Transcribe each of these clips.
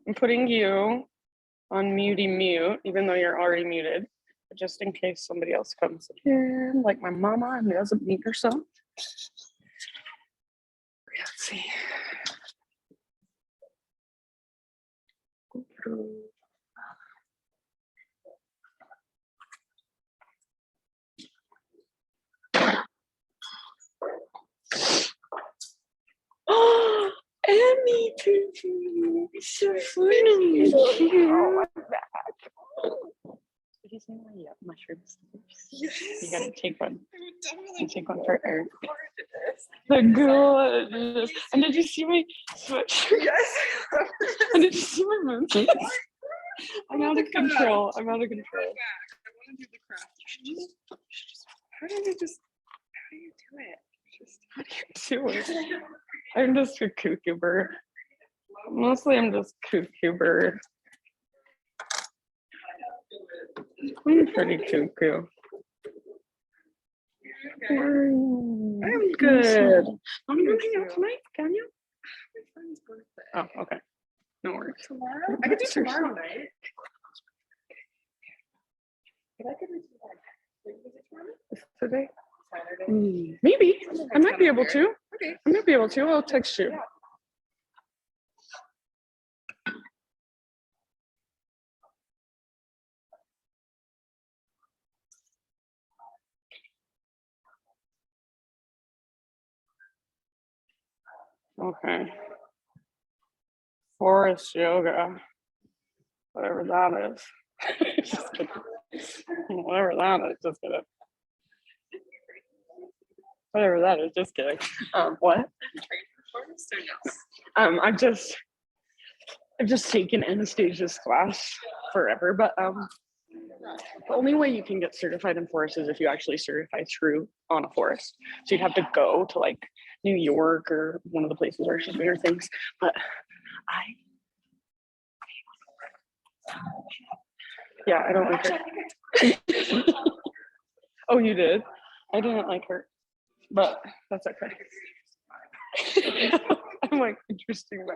I'm putting you on mute, even though you're already muted, but just in case somebody else comes in, like my mama, and doesn't mute herself. Let's see. Oh, Emmy, so funny. Oh, my back. Did you see my mushrooms? Yes. You gotta take one. You take one for Eric. The gorgeous. And did you see my sweatshirt? Yes. And did you see my movement? I'm out of control. I'm out of control. I want to do the craft. How do you do it? How do you do it? I'm just a cuckoo bird. Mostly I'm just cuckoo bird. I'm pretty cuckoo. I'm good. I'm gonna hang out tonight, can you? My friend's birthday. Oh, okay. No worries. Tomorrow? I could do tomorrow night. If I could do today? Saturday? Maybe. I might be able to. Okay. I might be able to. I'll text you. Okay. Forrest Yoga. Whatever that is. Just kidding. Whatever that is, just kidding. Whatever that is, just kidding. What? I've just taken Anastasia's class forever, but the only way you can get certified in Forrest is if you actually certify through on a Forrest. So you'd have to go to like New York or one of the places where she's doing her things. But I don't like her. Oh, you did? I didn't like her, but that's okay. I'm like, interesting,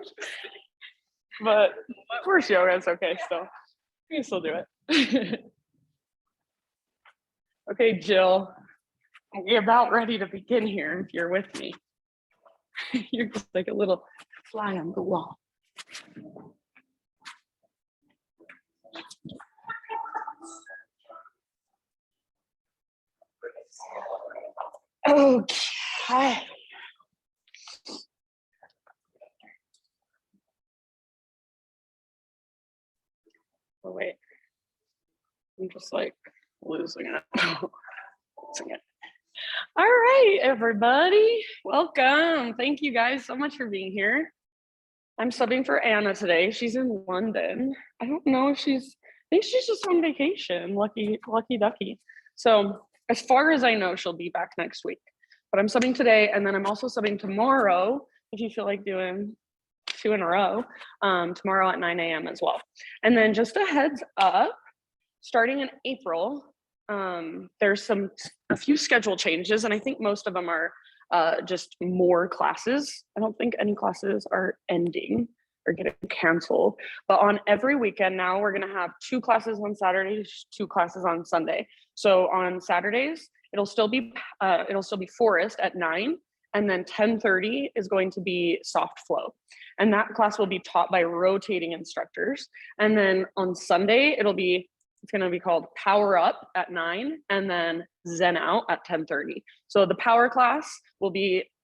but Forrest Yoga is okay still. You can still do it. Okay, Jill, you're about ready to begin here if you're with me. You're just like a little fly on the wall. Okay. Oh, wait. I'm just like losing it. All right, everybody. Welcome. Thank you guys so much for being here. I'm subbing for Anna today. She's in London. I don't know if I think she's just on vacation. Lucky ducky. So as far as I know, she'll be back next week. But I'm subbing today, and then I'm also subbing tomorrow, if you feel like doing 2 in a row, tomorrow at 9 a.m. as well. And then just a heads up, starting in April, there's a few schedule changes, and I think most of them are just more classes. I don't think any classes are ending or getting canceled, but on every weekend now we're going to have 2 classes on Saturdays, 2 classes on Sunday. So on Saturdays it'll still be Forrest at 9, and then 10:30 is going to be soft flow, and that class will be taught by rotating instructors. And then on Sunday it's going to be called Power Up at 9, and then Zen Out at 10:30. So the power class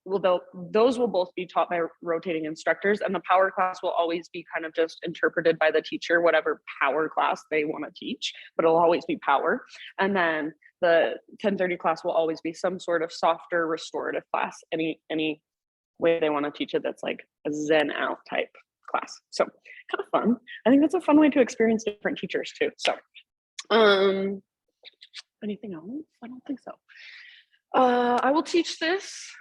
those will both be taught by rotating instructors, and the power class will always be kind of just interpreted by the teacher, whatever power class they want to teach, but it'll always be power. And then the 10:30 class will always be some sort of softer restorative class, any way they want to teach it that's like a Zen Out type class. So kind of fun. I think that's a fun way to experience different teachers too. So anything else? I don't think so. I will teach this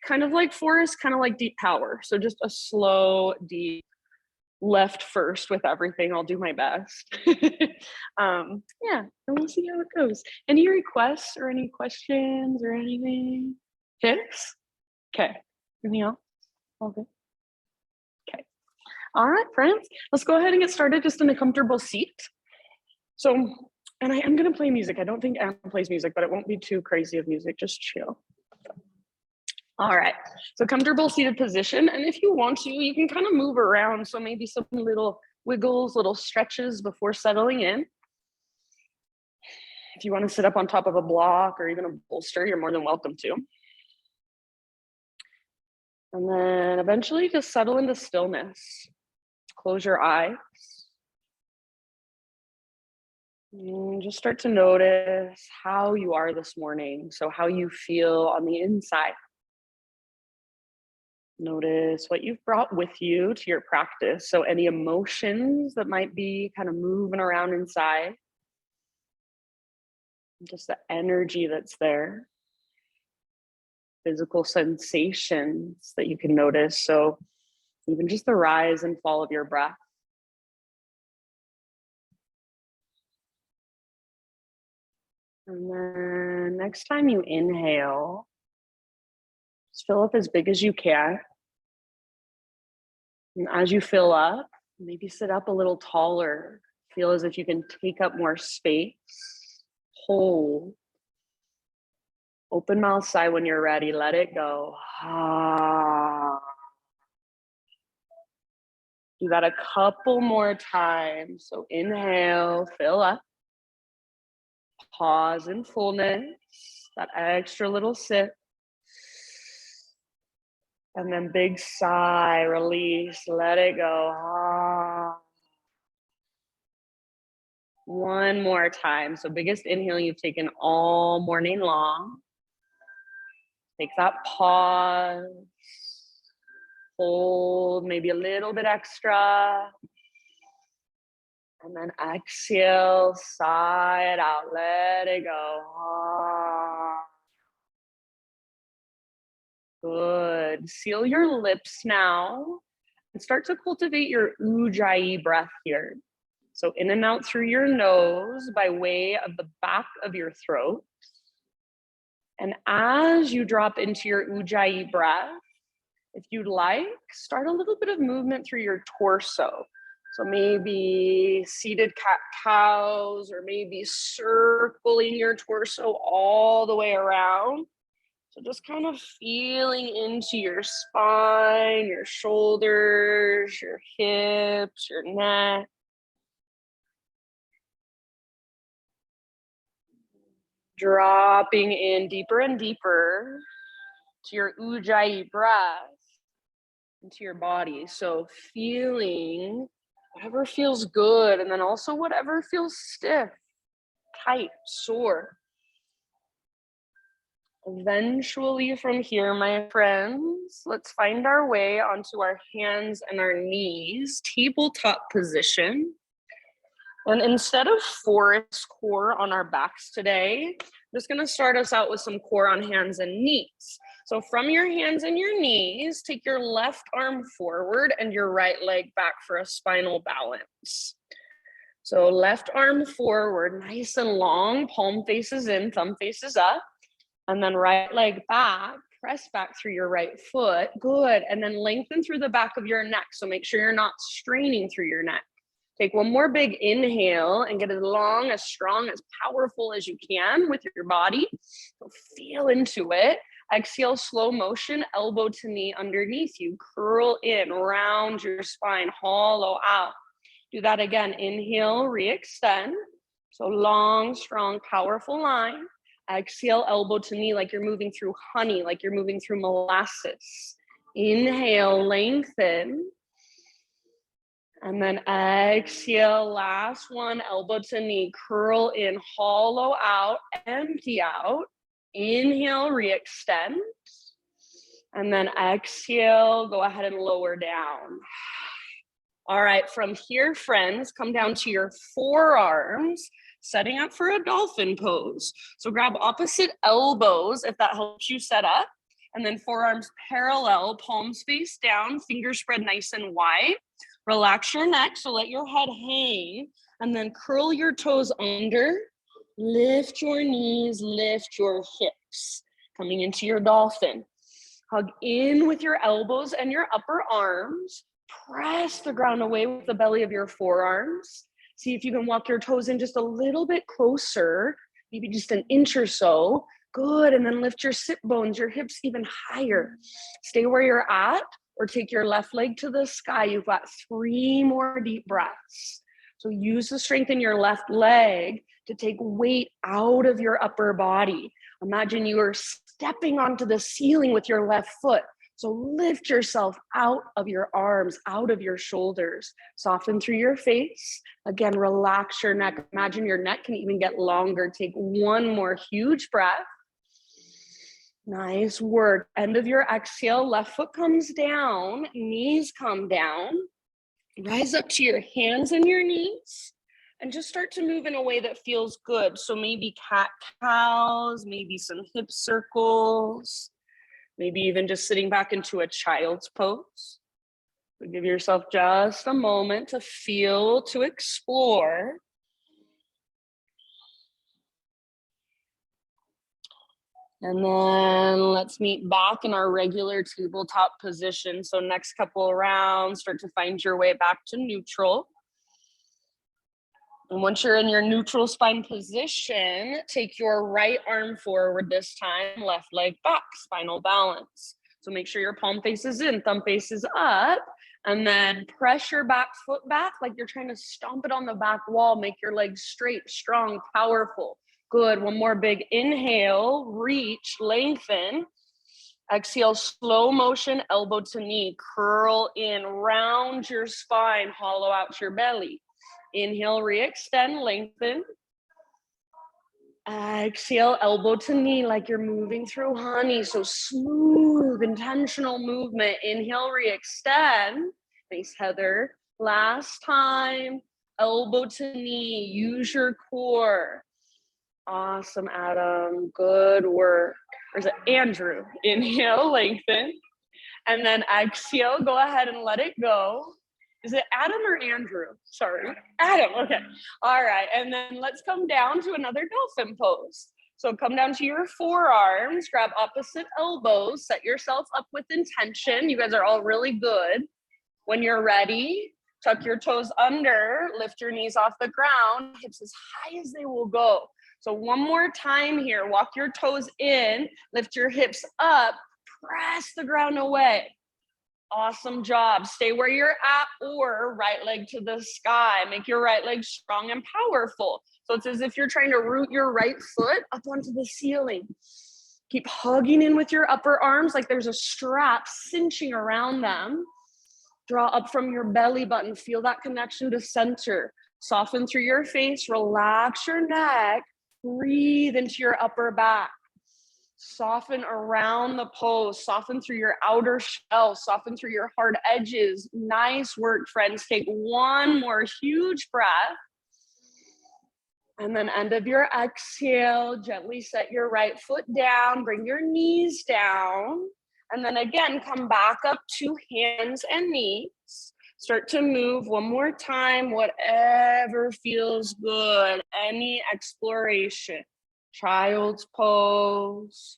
kind of like Forrest, kind of like deep power. So just a slow, deep left first with everything. I'll do my best. And we'll see how it goes. Any requests or any questions or anything? Tips? Okay. Anything else? All good. Okay. All right, friends, let's go ahead and get started just in a comfortable seat. So, and I am going to play music. I don't think Anna plays music, but it won't be too crazy of music. Just chill. All right, so comfortable seated position. And if you want to, you can kind of move around. So maybe some little wiggles, little stretches before settling in. If you want to sit up on top of a block or even a bolster, you're more than welcome to. And then eventually just settle into stillness. Close your eyes. And just start to notice how you are this morning. So how you feel on the inside. Notice what you've brought with you to your practice. So any emotions that might be kind of moving around inside. Just the energy that's there. Physical sensations that you can notice. So even just the rise and fall of your breath. And then next time you inhale, just fill up as big as you can. And as you fill up, maybe sit up a little taller. Feel as if you can take up more space. Hold. Open mouth sigh when you're ready. Let it go. Do that a couple more times. So inhale, fill up. Pause in fullness. That extra little sip. And then big sigh, release, let it go. One more time. So biggest inhale you've taken all morning long. Take that pause. Hold maybe a little bit extra. And then exhale, sigh it out, let it go. Good. Seal your lips now and start to cultivate your Ujjayi breath here. So in and out through your nose by way of the back of your throat. And as you drop into your Ujjayi breath, if you'd like, start a little bit of movement through your torso. So maybe seated cat-cows, or maybe circling your torso all the way around. So just kind of feeling into your spine, your shoulders, your hips, your neck. Dropping in deeper and deeper to your Ujjayi breath into your body. So feeling whatever feels good, and then also whatever feels stiff, tight, sore. Eventually from here, my friends, let's find our way onto our hands and our knees, tabletop position. And instead of forest core on our backs today, I'm just gonna start us out with some core on hands and knees. So from your hands and your knees, take your left arm forward and your right leg back for a spinal balance. So left arm forward, nice and long, palm faces in, thumb faces up. And then right leg back, press back through your right foot. Good. And then lengthen through the back of your neck. So make sure you're not straining through your neck. Take one more big inhale and get as long, as strong, as powerful as you can with your body. So feel into it. Exhale, slow motion, elbow to knee underneath you. Curl in, round your spine, hollow out. Do that again. Inhale, re-extend. So long, strong, powerful line. Exhale, elbow to knee like you're moving through honey, like you're moving through molasses. Inhale, lengthen. And then exhale, last one, elbow to knee, curl in, hollow out, empty out. Inhale, re-extend. And then exhale, go ahead and lower down. All right, from here, friends, come down to your forearms, setting up for a dolphin pose. So grab opposite elbows if that helps you set up. And then forearms parallel, palms face down, fingers spread nice and wide. Relax your neck, so let your head hang. And then curl your toes under. Lift your knees, lift your hips. Coming into your dolphin. Hug in with your elbows and your upper arms. Press the ground away with the belly of your forearms. See if you can walk your toes in just a little bit closer, maybe just an inch or so. Good, and then lift your sit bones, your hips even higher. Stay where you're at, or take your left leg to the sky. You've got 3 more deep breaths. So use the strength in your left leg to take weight out of your upper body. Imagine you are stepping onto the ceiling with your left foot. So lift yourself out of your arms, out of your shoulders. Soften through your face. Again, relax your neck. Imagine your neck can even get longer. Take 1 more huge breath. Nice work. End of your exhale, left foot comes down, knees come down. Rise up to your hands and your knees and just start to move in a way that feels good. So maybe cat-cows, maybe some hip circles, maybe even just sitting back into a child's pose. So give yourself just a moment to feel, to explore. And then let's meet back in our regular tabletop position. So next couple of rounds, start to find your way back to neutral. And once you're in your neutral spine position, take your right arm forward this time, left leg back, spinal balance. So make sure your palm faces in, thumb faces up, and then press your back foot back like you're trying to stomp it on the back wall. Make your legs straight, strong, powerful. Good, 1 more big inhale, reach, lengthen. Exhale, slow motion, elbow to knee, curl in, round your spine, hollow out your belly. Inhale, re-extend, lengthen. Exhale, elbow to knee like you're moving through honey. So smooth, intentional movement. Inhale, re-extend. Nice, Heather. Last time, elbow to knee, use your core. Awesome, Adam. Good work. Or is it Andrew? Inhale, lengthen. And then exhale, go ahead and let it go. Is it Adam or Andrew? Sorry. Adam, okay. All right, and then let's come down to another dolphin pose. So come down to your forearms, grab opposite elbows, set yourself up with intention. You guys are all really good. When you're ready, tuck your toes under, lift your knees off the ground, hips as high as they will go. So 1 more time here, walk your toes in, lift your hips up, press the ground away. Awesome job. Stay where you're at, or right leg to the sky. Make your right leg strong and powerful. So it's as if you're trying to root your right foot up onto the ceiling. Keep hugging in with your upper arms like there's a strap cinching around them. Draw up from your belly button. Feel that connection to center. Soften through your face. Relax your neck. Breathe into your upper back. Soften around the pose. Soften through your outer shell. Soften through your hard edges. Nice work, friends. Take 1 more huge breath. And then end of your exhale, gently set your right foot down. Bring your knees down. And then again, come back up to hands and knees. Start to move 1 more time, whatever feels good. Any exploration. Child's pose,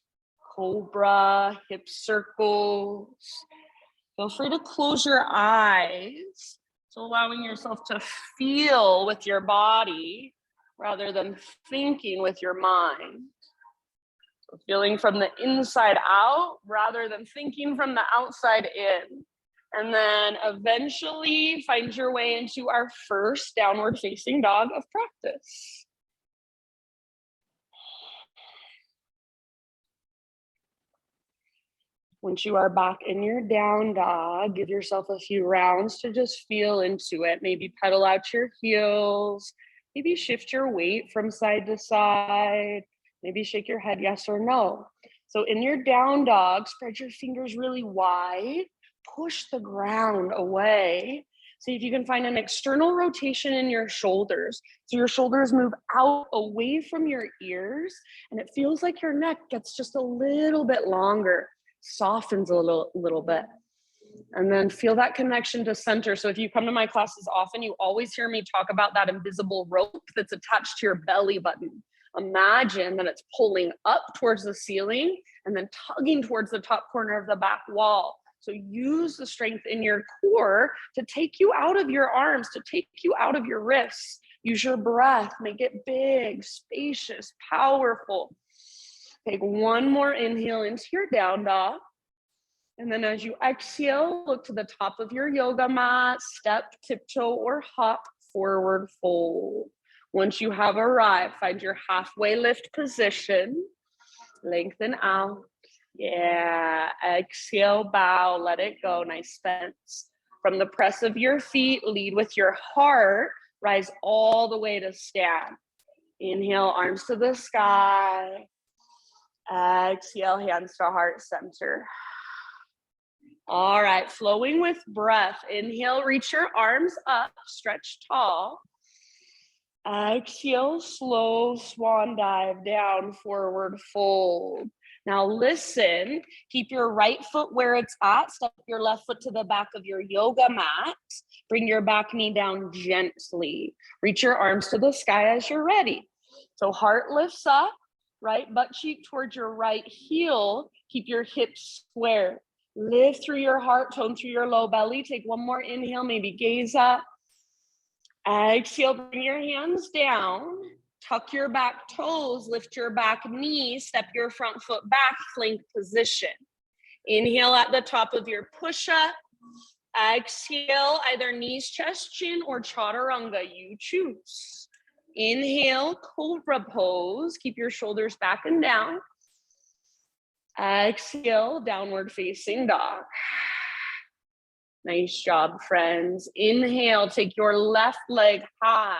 Cobra, hip circles. Feel free to close your eyes. So allowing yourself to feel with your body rather than thinking with your mind. So feeling from the inside out rather than thinking from the outside in. And then eventually find your way into our first downward facing dog of practice. Once you are back in your down dog, give yourself a few rounds to just feel into it. Maybe pedal out your heels. Maybe shift your weight from side to side. Maybe shake your head yes or no. So in your down dog, spread your fingers really wide. Push the ground away. See if you can find an external rotation in your shoulders. So your shoulders move out away from your ears, and it feels like your neck gets just a little bit longer, softens a little bit. And then feel that connection to center. So if you come to my classes often, you always hear me talk about that invisible rope that's attached to your belly button. Imagine that it's pulling up towards the ceiling and then tugging towards the top corner of the back wall. So use the strength in your core to take you out of your arms, to take you out of your wrists. Use your breath, make it big, spacious, powerful. Take one more inhale into your down dog. And then as you exhale, look to the top of your yoga mat, step, tiptoe, or hop, forward fold. Once you have arrived, find your halfway lift position. Lengthen out. Yeah, exhale, bow, let it go. Nice stance. From the press of your feet, lead with your heart. Rise all the way to stand. Inhale, arms to the sky. Exhale, hands to heart center. All right, flowing with breath. Inhale, reach your arms up, stretch tall. Exhale, slow swan dive down, forward fold. Now listen, keep your right foot where it's at. Step your left foot to the back of your yoga mat. Bring your back knee down gently. Reach your arms to the sky as you're ready. So heart lifts up, right butt cheek towards your right heel. Keep your hips square. Lift through your heart, tone through your low belly. Take one more inhale, maybe gaze up. Exhale, bring your hands down. Tuck your back toes, lift your back knee, step your front foot back, plank position. Inhale at the top of your push-up. Exhale, either knees, chest, chin, or chaturanga, you choose. Inhale, cobra pose. Keep your shoulders back and down. Exhale, downward facing dog. Nice job, friends. Inhale, take your left leg high.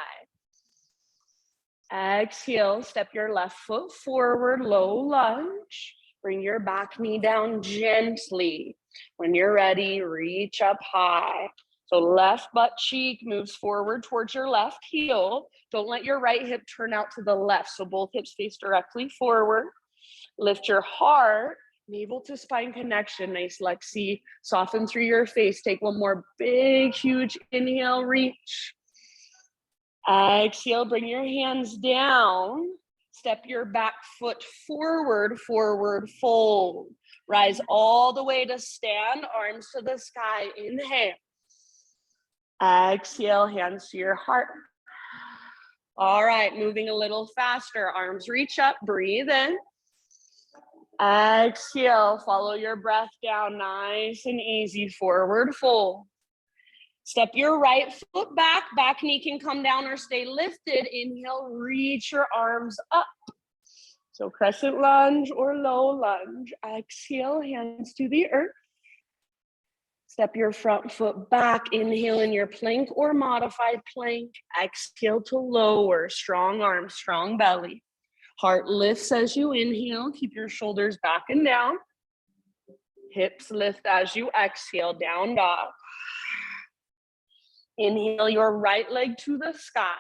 Exhale, step your left foot forward, low lunge. Bring your back knee down gently. When you're ready, reach up high. So left butt cheek moves forward towards your left heel. Don't let your right hip turn out to the left. So both hips face directly forward. Lift your heart, navel to spine connection. Nice, Lexi. Soften through your face. Take one more big, huge inhale, reach. Exhale, bring your hands down. Step your back foot forward, forward fold. Rise all the way to stand, arms to the sky. Inhale. Exhale, hands to your heart. All right, moving a little faster. Arms reach up, breathe in. Exhale, follow your breath down, nice and easy, forward fold. Step your right foot back, back knee can come down or stay lifted. Inhale, reach your arms up. So crescent lunge or low lunge. Exhale, hands to the earth. Step your front foot back, inhale in your plank or modified plank. Exhale to lower, strong arms, strong belly. Heart lifts as you inhale, keep your shoulders back and down. Hips lift as you exhale, down dog. Inhale your right leg to the sky.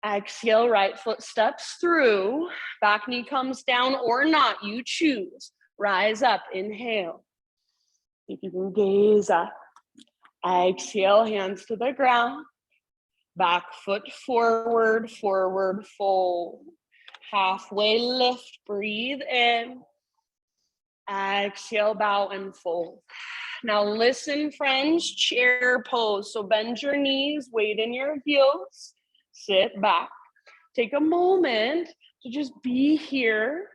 Exhale, right foot steps through. Back knee comes down or not, you choose. Rise up, inhale. If you can gaze up. Exhale, hands to the ground. Back foot forward, forward fold. Halfway lift, breathe in. Exhale, bow and fold. Now listen, friends, chair pose. So bend your knees, weight in your heels, sit back. Take a moment to just be here.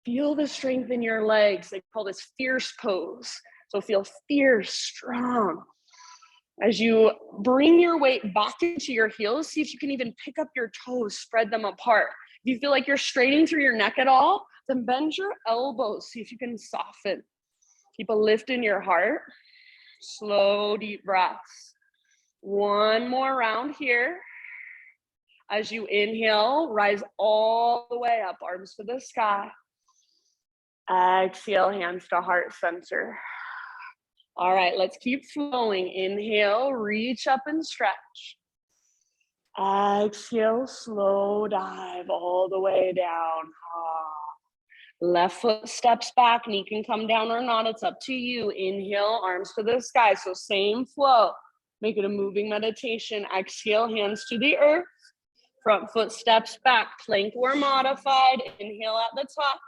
Feel the strength in your legs. They call this fierce pose. So feel fierce, strong. As you bring your weight back into your heels, see if you can even pick up your toes, spread them apart. If you feel like you're straining through your neck at all, then bend your elbows, see if you can soften. Keep a lift in your heart. Slow, deep breaths. One more round here. As you inhale, rise all the way up, arms to the sky. Exhale, hands to heart center. All right, let's keep flowing. Inhale, reach up and stretch. Exhale, slow dive all the way down. Left foot steps back, knee can come down or not, it's up to you. Inhale, arms to the sky, so same flow. Make it a moving meditation. Exhale, hands to the earth. Front foot steps back, plank or modified. Inhale at the top.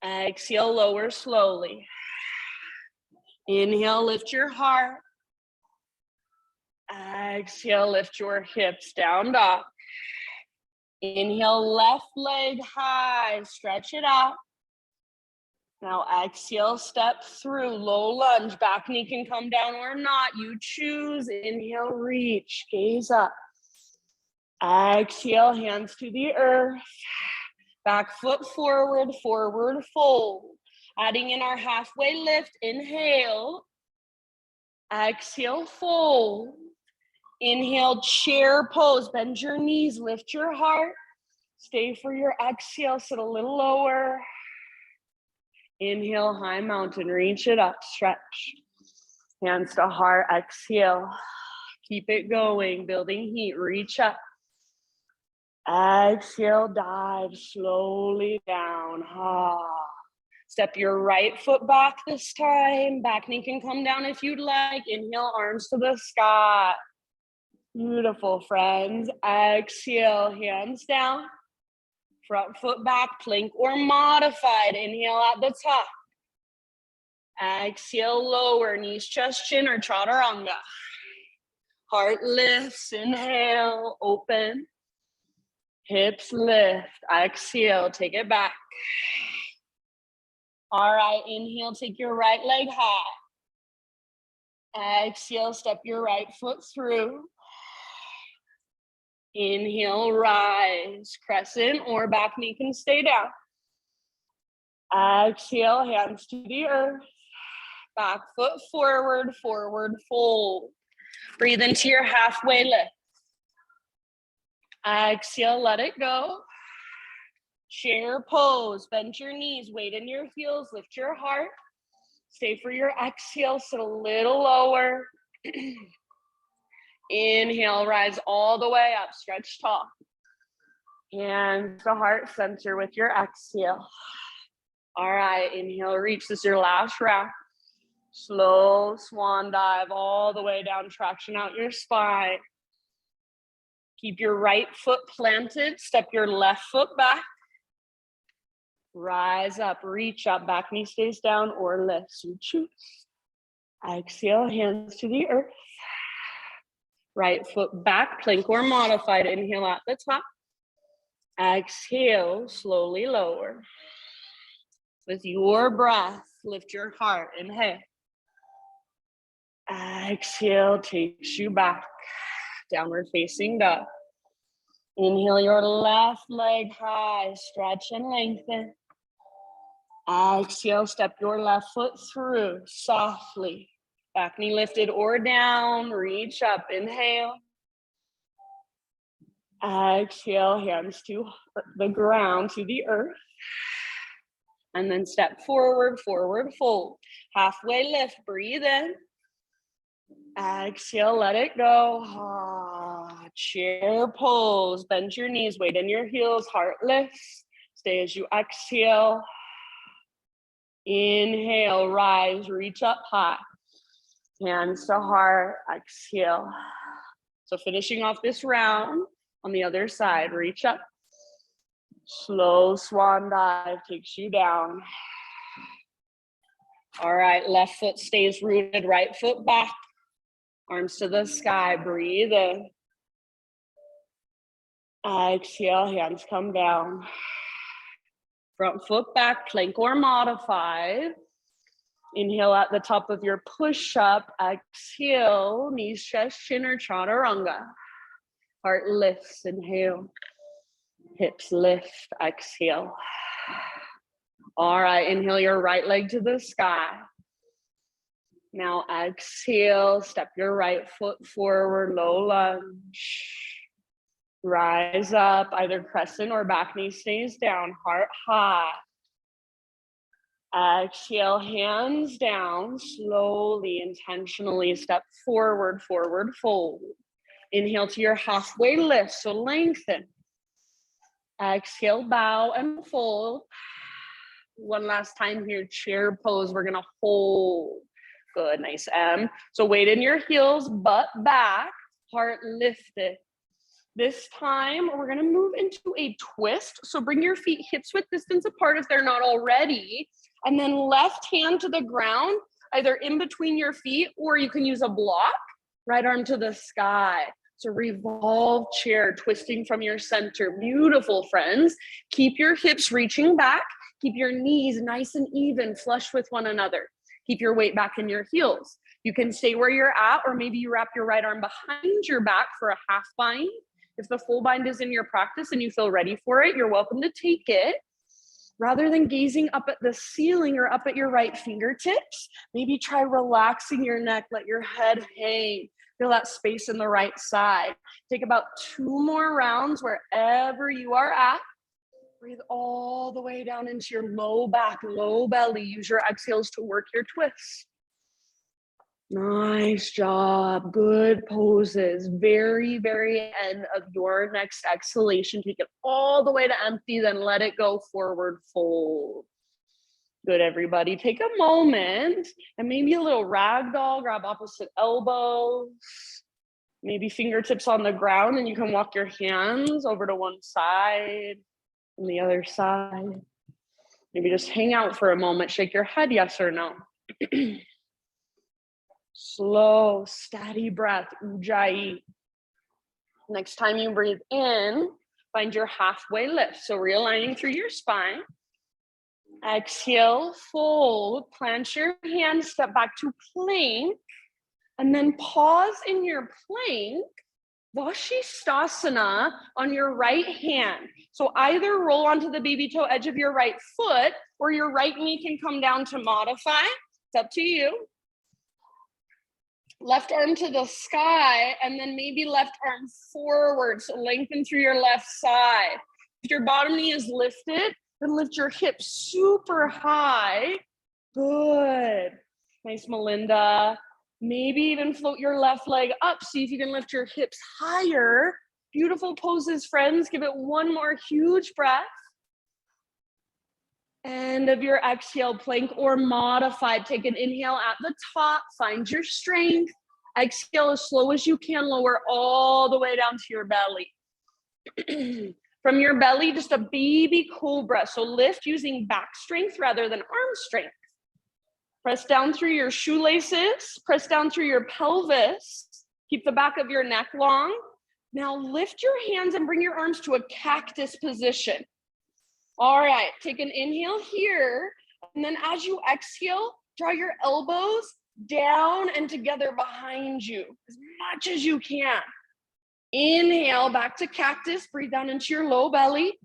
Exhale, lower slowly. Inhale, lift your heart. Exhale, lift your hips, down dog. Inhale, left leg high, stretch it out. Now exhale, step through, low lunge, back knee can come down or not, you choose. Inhale, reach, gaze up. Exhale, hands to the earth. Back foot forward, forward fold. Adding in our halfway lift, inhale. Exhale, fold. Inhale, chair pose, bend your knees, lift your heart. Stay for your exhale, sit a little lower. Inhale, high mountain, reach it up, stretch. Hands to heart, exhale. Keep it going, building heat, reach up. Exhale, dive slowly down. Step your right foot back this time. Back knee can come down if you'd like. Inhale, arms to the sky. Beautiful, friends. Exhale, hands down. Front foot back, plank or modified. Inhale at the top. Exhale, lower, knees, chest, chin, or chaturanga. Heart lifts, inhale, open. Hips lift, exhale, take it back. All right, inhale, take your right leg high. Exhale, step your right foot through. Inhale, rise, crescent or back knee can stay down. Exhale, hands to the earth. Back foot forward, forward fold. Breathe into your halfway lift. Exhale, let it go. Chair pose, bend your knees, weight in your heels, lift your heart. Stay for your exhale, sit a little lower. Inhale, rise all the way up, stretch tall. Hands to heart center with your exhale. All right, inhale, reach, this is your last round. Slow swan dive all the way down, traction out your spine. Keep your right foot planted, step your left foot back. Rise up, reach up, back knee stays down or lifts, you choose. Exhale, hands to the earth. Right foot back, plank or modified. Inhale at the top. Exhale, slowly lower. With your breath, lift your heart, inhale. Exhale, takes you back. Downward facing dog. Inhale your left leg high, stretch and lengthen. Exhale, step your left foot through softly. Back knee lifted or down, reach up, inhale. Exhale, hands to the ground, to the earth. And then step forward, forward fold. Halfway lift, breathe in. Exhale, let it go. Chair pose, bend your knees, weight in your heels, heart lifts. Stay as you exhale. Inhale, rise, reach up high. Hands to heart, exhale. So finishing off this round on the other side, reach up. Slow swan dive takes you down. All right, left foot stays rooted, right foot back. Arms to the sky, breathe in. Exhale, hands come down. Front foot back, plank or modified. Inhale at the top of your push-up. Exhale, knees, chest, chin, or chaturanga. Heart lifts, inhale. Hips lift, exhale. All right, inhale your right leg to the sky. Now exhale, step your right foot forward, low lunge. Rise up, either crescent or back knee stays down, heart high. Exhale, hands down, slowly, intentionally step forward, forward fold. Inhale to your halfway lift, so lengthen. Exhale, bow and fold. One last time here, chair pose, we're gonna hold. Good, nice M. So weight in your heels, butt back, heart lifted. This time, we're gonna move into a twist. So bring your feet hips width distance apart if they're not already. And then left hand to the ground either in between your feet, or you can use a block, right arm to the sky. So revolve chair, twisting from your center. Beautiful, friends. Keep your hips reaching back. Keep your knees nice and even, flush with one another. Keep your weight back in your heels. You can stay where you're at, or maybe you wrap your right arm behind your back for a half bind. If the full bind is in your practice and you feel ready for it, you're welcome to take it. Rather than gazing up at the ceiling or up at your right fingertips, maybe try relaxing your neck, let your head hang. Feel that space in the right side. Take about 2 more rounds wherever you are at. Breathe all the way down into your low back, low belly. Use your exhales to work your twists. Nice job. Good poses. Very, very end of your next exhalation. Take it all the way to empty, then let it go, forward fold. Good, everybody. Take a moment and maybe a little ragdoll. Grab opposite elbows. Maybe fingertips on the ground, and you can walk your hands over to one side and the other side. Maybe just hang out for a moment. Shake your head, yes or no. Slow, steady breath, Ujjayi. Next time you breathe in, find your halfway lift. So realigning through your spine. Exhale, fold, plant your hands, step back to plank, and then pause in your plank, Vashisthasana on your right hand. So either roll onto the baby toe edge of your right foot, or your right knee can come down to modify. It's up to you. Left arm to the sky, and then maybe left arm forward. So lengthen through your left side. If your bottom knee is lifted, then lift your hips super high. Good. Nice, Melinda. Maybe even float your left leg up. See if you can lift your hips higher. Beautiful poses, friends. Give it one more huge breath. End of your exhale, plank or modified. Take an inhale at the top. Find your strength. Exhale as slow as you can. Lower all the way down to your belly. From your belly, just a baby cobra. So lift using back strength rather than arm strength. Press down through your shoelaces. Press down through your pelvis. Keep the back of your neck long. Now lift your hands and bring your arms to a cactus position. All right, take an inhale here. And then as you exhale, draw your elbows down and together behind you as much as you can. Inhale, back to cactus. Breathe down into your low belly.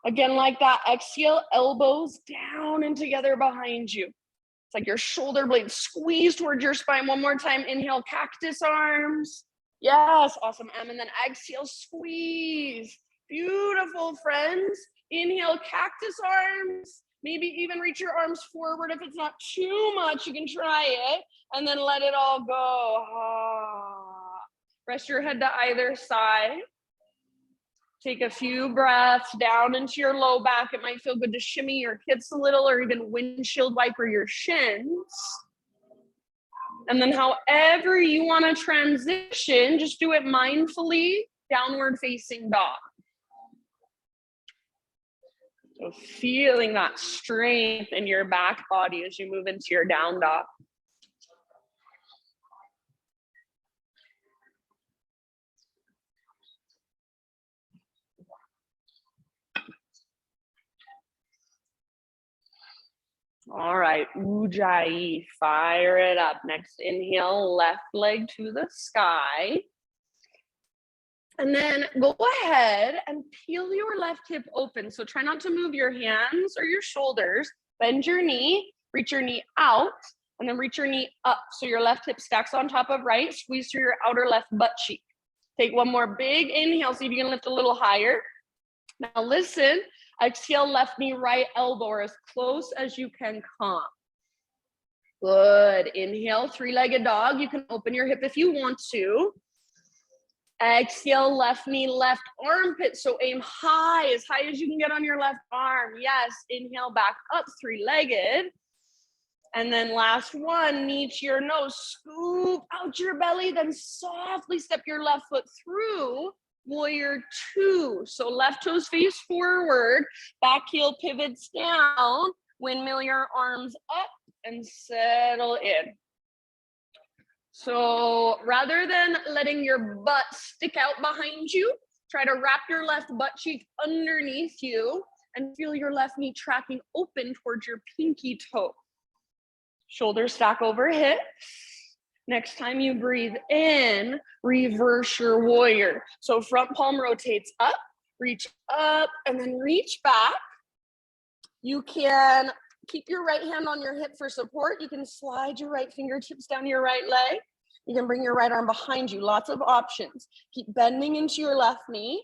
Again, like that. Exhale, elbows down and together behind you. It's like your shoulder blades squeeze towards your spine. One more time. Inhale, cactus arms. Yes, awesome. And then exhale, squeeze. Beautiful, friends. Inhale, cactus arms. Maybe even reach your arms forward. If it's not too much, you can try it. And then let it all go. Rest your head to either side. Take a few breaths down into your low back. It might feel good to shimmy your hips a little, or even windshield wiper your shins. And then however you want to transition, just do it mindfully, downward facing dog. So feeling that strength in your back body as you move into your down dog. All right, Ujjayi, fire it up. Next inhale, left leg to the sky. And then go ahead and peel your left hip open. So try not to move your hands or your shoulders. Bend your knee, reach your knee out, and then reach your knee up. So your left hip stacks on top of right. Squeeze through your outer left butt cheek. Take one more big inhale. See if you can lift a little higher. Now listen. Exhale, left knee, right elbow, or as close as you can come. Good. Inhale, three-legged dog. You can open your hip if you want to. Exhale, left knee, left armpit. So aim high as you can get on your left arm. Yes. Inhale, back up, three-legged. And then last one, knee to your nose. Scoop out your belly, then softly step your left foot through. Warrior two. So left toes face forward, back heel pivots down, windmill your arms up, and settle in. So rather than letting your butt stick out behind you, try to wrap your left butt cheek underneath you and feel your left knee tracking open towards your pinky toe. Shoulders stack over hips. Next time you breathe in, reverse your warrior. So front palm rotates up, reach up, and then reach back. You can keep your right hand on your hip for support. You can slide your right fingertips down your right leg. You can bring your right arm behind you. Lots of options. Keep bending into your left knee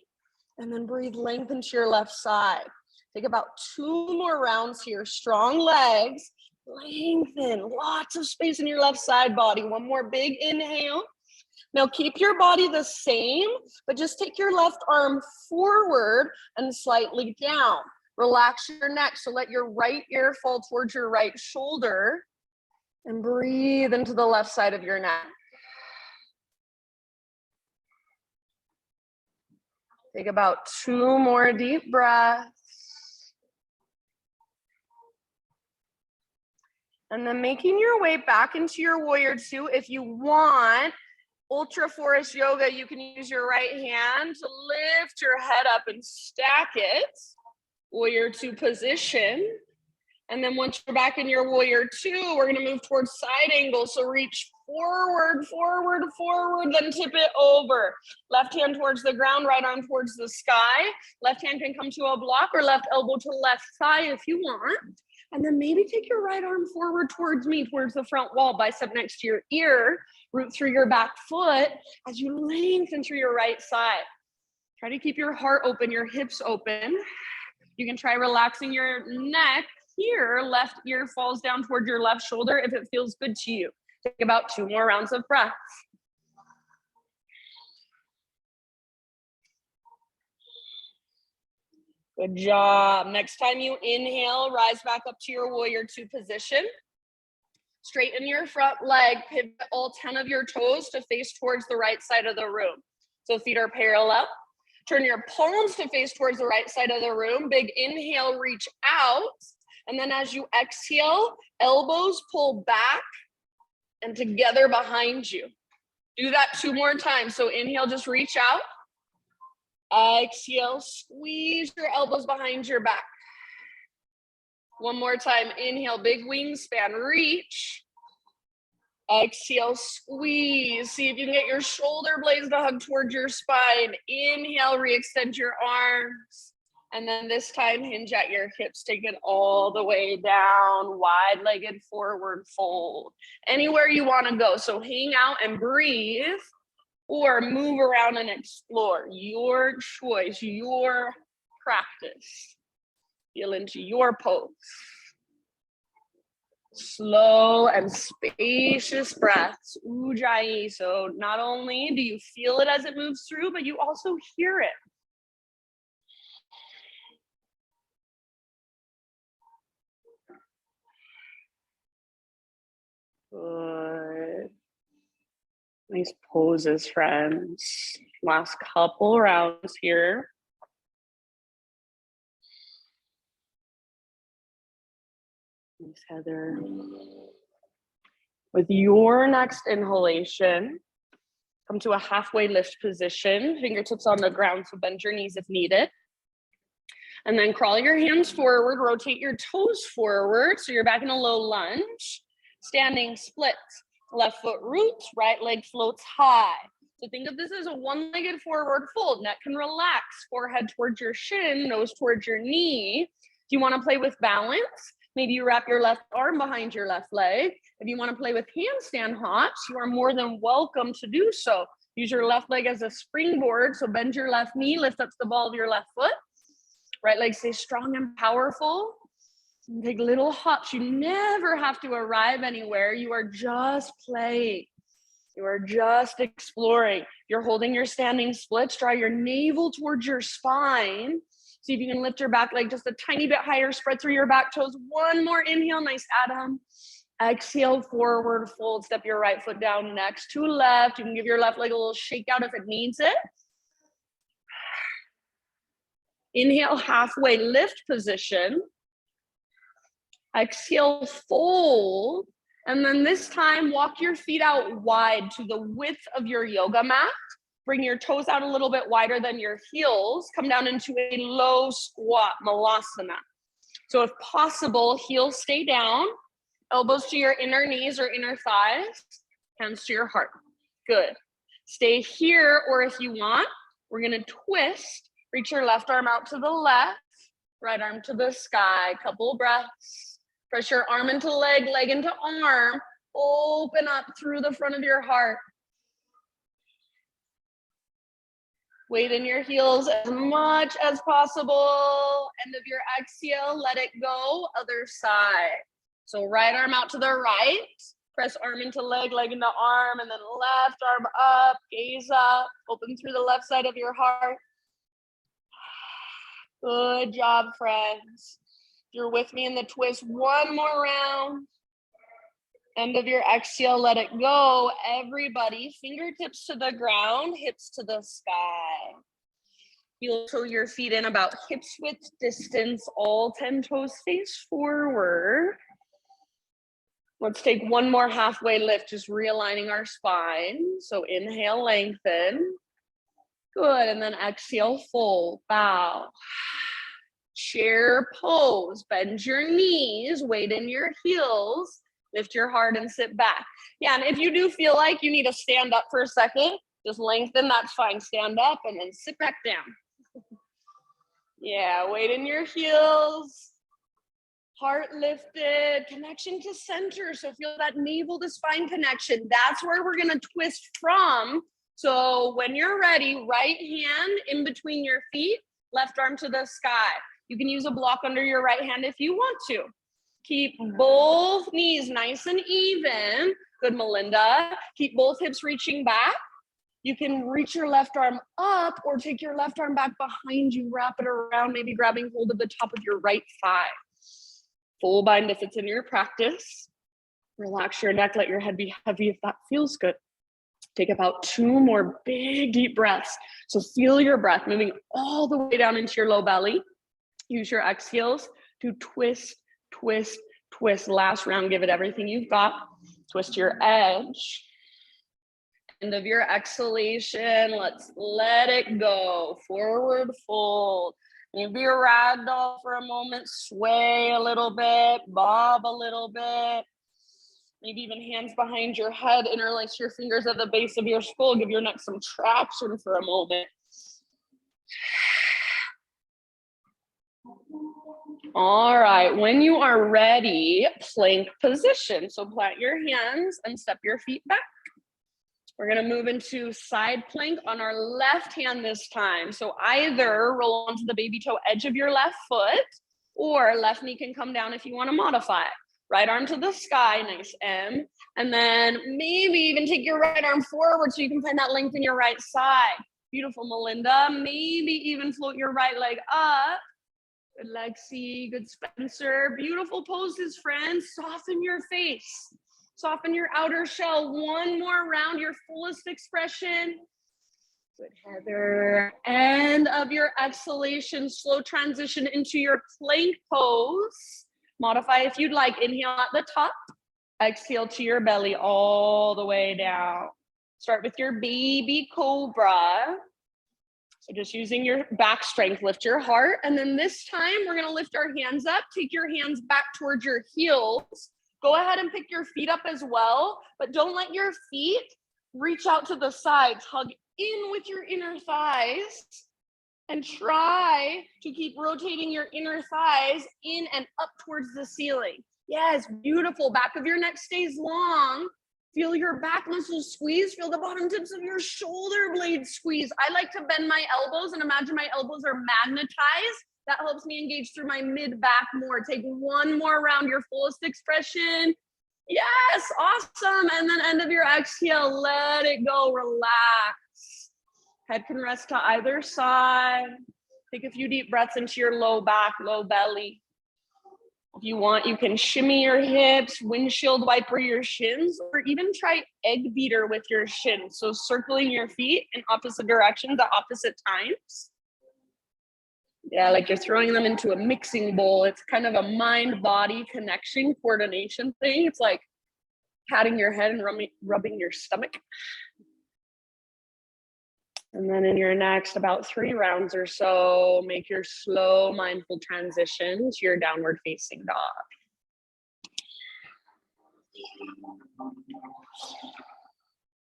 and then breathe length into your left side. Take about 2 more rounds here. Strong legs, lengthen. Lots of space in your left side body. One more big inhale. Now keep your body the same, but just take your left arm forward and slightly down. Relax your neck, so let your right ear fall towards your right shoulder and breathe into the left side of your neck. Take about 2 more deep breaths. And then making your way back into your warrior two. If you want ultra Forrest Yoga, you can use your right hand to lift your head up and stack it. Warrior two position. And then once you're back in your warrior two, we're going to move towards side angle. So reach forward, forward, forward, then tip it over. Left hand towards the ground, right arm towards the sky. Left hand can come to a block or left elbow to left thigh if you want. And then maybe take your right arm forward towards me, towards the front wall, bicep next to your ear, root through your back foot as you lengthen through your right side. Try to keep your heart open, your hips open. You can try relaxing your neck here. Left ear falls down toward your left shoulder if it feels good to you. Take about 2 more rounds of breath. Good job. Next time you inhale, rise back up to your warrior two position. Straighten your front leg, pivot all 10 of your toes to face towards the right side of the room. So feet are parallel. Turn your palms to face towards the right side of the room. Big inhale, reach out. And then as you exhale, elbows pull back and together behind you. Do that 2 more times. So inhale, just reach out. Exhale, squeeze your elbows behind your back. 1 more time. Inhale, big wingspan, reach. Exhale, squeeze. See if you can get your shoulder blades to hug towards your spine. Inhale, re-extend your arms. And then this time, hinge at your hips. Take it all the way down. Wide-legged forward fold. Anywhere you want to go. So hang out and breathe or move around and explore. Your choice, your practice. Feel into your pose. Slow and spacious breaths, Ujjayi. So not only do you feel it as it moves through, but you also hear it. Good. Nice poses, friends. Last couple rounds here. Thanks, Heather. With your next inhalation, come to a halfway lift position, fingertips on the ground, so bend your knees if needed. And then crawl your hands forward, rotate your toes forward, so you're back in a low lunge. Standing splits, left foot roots, right leg floats high. So think of this as a one-legged forward fold. Neck can relax, forehead towards your shin, nose towards your knee. If you want to play with balance, maybe you wrap your left arm behind your left leg. If you want to play with handstand hops, you are more than welcome to do so. Use your left leg as a springboard. So bend your left knee, lift up the ball of your left foot. Right leg stays strong and powerful. And take little hops. You never have to arrive anywhere. You are just playing. You are just exploring. You're holding your standing splits. Draw your navel towards your spine. See if you can lift your back leg just a tiny bit higher. Spread through your back toes. 1 more inhale. Nice Adam. Exhale, forward fold. Step your right foot down next to left. You can give your left leg a little shake out if it needs it. Inhale, halfway lift position. Exhale, fold. And then this time, walk your feet out wide to the width of your yoga mat. Bring your toes out a little bit wider than your heels. Come down into a low squat malasana. So if possible, heels stay down, elbows to your inner knees or inner thighs, hands to your heart. Good. Stay here, or if you want, we're gonna twist. Reach your left arm out to the left, right arm to the sky. Couple breaths. Press your arm into leg, leg into arm. Open up through the front of your heart. Weight in your heels as much as possible. End of your exhale, let it go, other side. So right arm out to the right. Press arm into leg, leg into arm, and then left arm up, gaze up. Open through the left side of your heart. Good job, friends. If you're with me in the twist, one more round. End of your exhale, let it go. Everybody, fingertips to the ground, hips to the sky. You'll toe your feet in about hips width distance, all 10 toes face forward. Let's take one more halfway lift, just realigning our spine. So inhale, lengthen. Good, and then exhale, fold, bow. Chair pose, bend your knees, weight in your heels, lift your heart and sit back. Yeah, and if you do feel like you need to stand up for a second, just lengthen, that's fine. Stand up and then sit back down. Yeah, weight in your heels. Heart lifted, connection to center. So feel that navel to spine connection. That's where we're gonna twist from. So when you're ready, right hand in between your feet, left arm to the sky. You can use a block under your right hand if you want to. Keep both knees nice and even. Good, Melinda. Keep both hips reaching back. You can reach your left arm up or take your left arm back behind you, wrap it around, maybe grabbing hold of the top of your right thigh. Full bind if it's in your practice. Relax your neck, let your head be heavy if that feels good. Take about 2 more big deep breaths. So feel your breath moving all the way down into your low belly. Use your exhales to twist, twist, twist. Last round, give it everything you've got. Twist your edge. End of your exhalation, let's let it go. Forward fold. Maybe a ragdoll for a moment, sway a little bit, bob a little bit. Maybe even hands behind your head, interlace your fingers at the base of your skull, give your neck some traction for a moment. All right, when you are ready, plank position. So plant your hands and step your feet back. We're gonna move into side plank on our left hand this time. So either roll onto the baby toe edge of your left foot, or left knee can come down if you wanna modify it. Right arm to the sky, nice M. And then maybe even take your right arm forward so you can find that length in your right side. Beautiful, Melinda. Maybe even float your right leg up. Good, Lexi, good, Spencer. Beautiful poses, friends. Soften your face. Soften your outer shell. One more round, your fullest expression. Good, Heather. End of your exhalation, slow transition into your plank pose. Modify if you'd like. Inhale at the top. Exhale to your belly all the way down. Start with your baby cobra. So just using your back strength, lift your heart. And then this time we're gonna lift our hands up. Take your hands back towards your heels. Go ahead and pick your feet up as well, but don't let your feet reach out to the sides. Hug in with your inner thighs and try to keep rotating your inner thighs in and up towards the ceiling. Yes, beautiful. Back of your neck stays long. Feel your back muscles squeeze. Feel the bottom tips of your shoulder blades squeeze. I like to bend my elbows and imagine my elbows are magnetized. That helps me engage through my mid-back more. Take one more round, your fullest expression. Yes, awesome. And then end of your exhale, let it go, relax. Head can rest to either side. Take a few deep breaths into your low back, low belly. If you want, you can shimmy your hips, windshield wiper your shins, or even try egg beater with your shins. So circling your feet in opposite directions at opposite times. Yeah, like you're throwing them into a mixing bowl. It's kind of a mind-body connection, coordination thing. It's like patting your head and rubbing your stomach. And then in your next about 3 rounds or so, make your slow, mindful transition to your downward facing dog.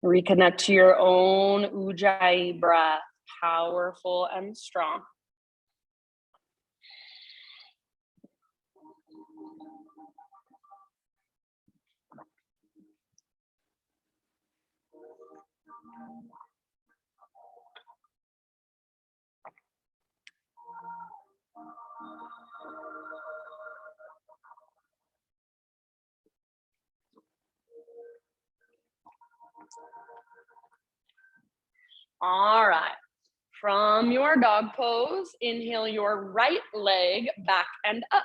Reconnect to your own Ujjayi breath, powerful and strong. All right. From your dog pose, inhale your right leg back and up.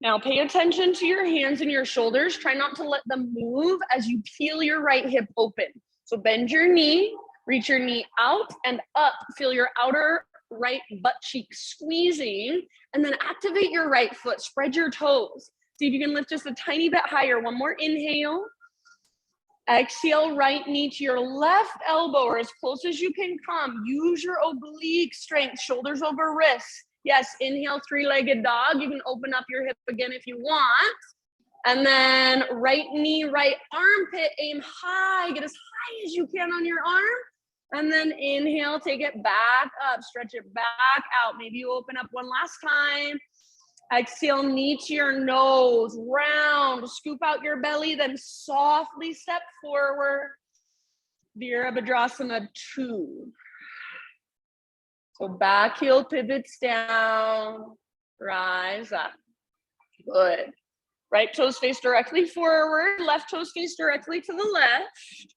Now pay attention to your hands and your shoulders. Try not to let them move as you peel your right hip open. So bend your knee, reach your knee out and up. Feel your outer right butt cheek squeezing, and then activate your right foot. Spread your toes. See if you can lift just a tiny bit higher. One more inhale. Exhale, right knee to your left elbow or as close as you can come. Use your oblique strength, shoulders over wrists. Yes, inhale, 3-legged dog. You can open up your hip again if you want. And then right knee, right armpit, aim high. Get as high as you can on your arm. And then inhale, take it back up. Stretch it back out. Maybe you open up one last time. Exhale, knee to your nose, round, scoop out your belly, then softly step forward. Virabhadrasana 2. So back heel pivots down, rise up. Good. Right toes face directly forward, left toes face directly to the left.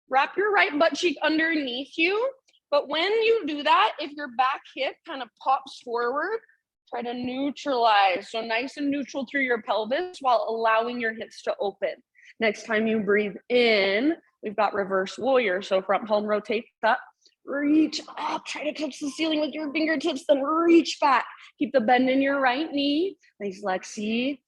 Wrap your right butt cheek underneath you. But when you do that, if your back hip kind of pops forward, try to neutralize. So nice and neutral through your pelvis while allowing your hips to open. Next time you breathe in, we've got reverse warrior. So front palm rotates up, reach up, try to touch the ceiling with your fingertips, then reach back. Keep the bend in your right knee. Nice Lexi.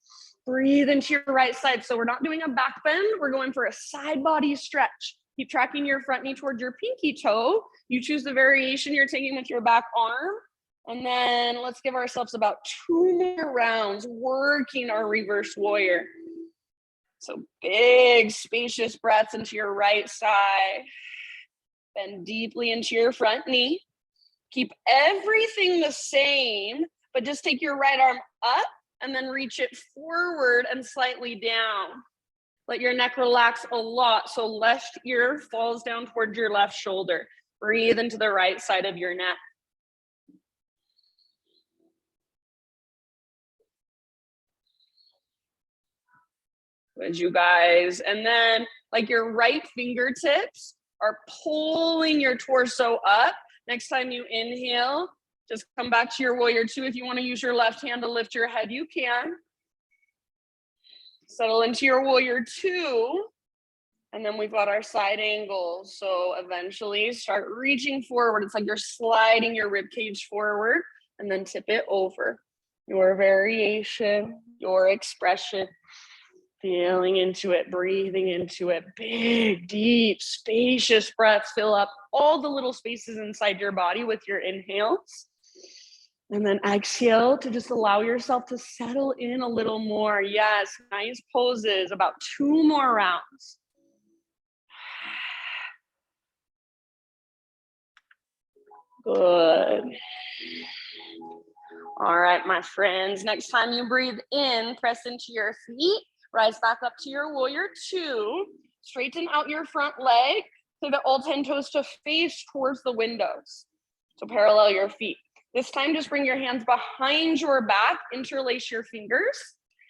Breathe into your right side. So we're not doing a back bend. We're going for a side body stretch. Keep tracking your front knee towards your pinky toe. You choose the variation you're taking with your back arm. And then let's give ourselves about 2 more rounds working our reverse warrior. So big, spacious breaths into your right side. Bend deeply into your front knee. Keep everything the same, but just take your right arm up and then reach it forward and slightly down. Let your neck relax a lot. So left ear falls down towards your left shoulder. Breathe into the right side of your neck. Good, you guys. And then like your right fingertips are pulling your torso up. Next time you inhale, just come back to your warrior 2. If you want to use your left hand to lift your head, you can. Settle into your warrior 2. And then we've got our side angle. So eventually start reaching forward. It's like you're sliding your rib cage forward and then tip it over. Your variation, your expression. Feeling into it, breathing into it. Big, deep, spacious breaths. Fill up all the little spaces inside your body with your inhales. And then exhale to just allow yourself to settle in a little more. Yes, nice poses. About 2 more rounds. Good. All right, my friends. Next time you breathe in, press into your feet. Rise back up to your warrior 2. Straighten out your front leg. Pivot all 10 toes to face towards the windows. So parallel your feet. This time, just bring your hands behind your back. Interlace your fingers.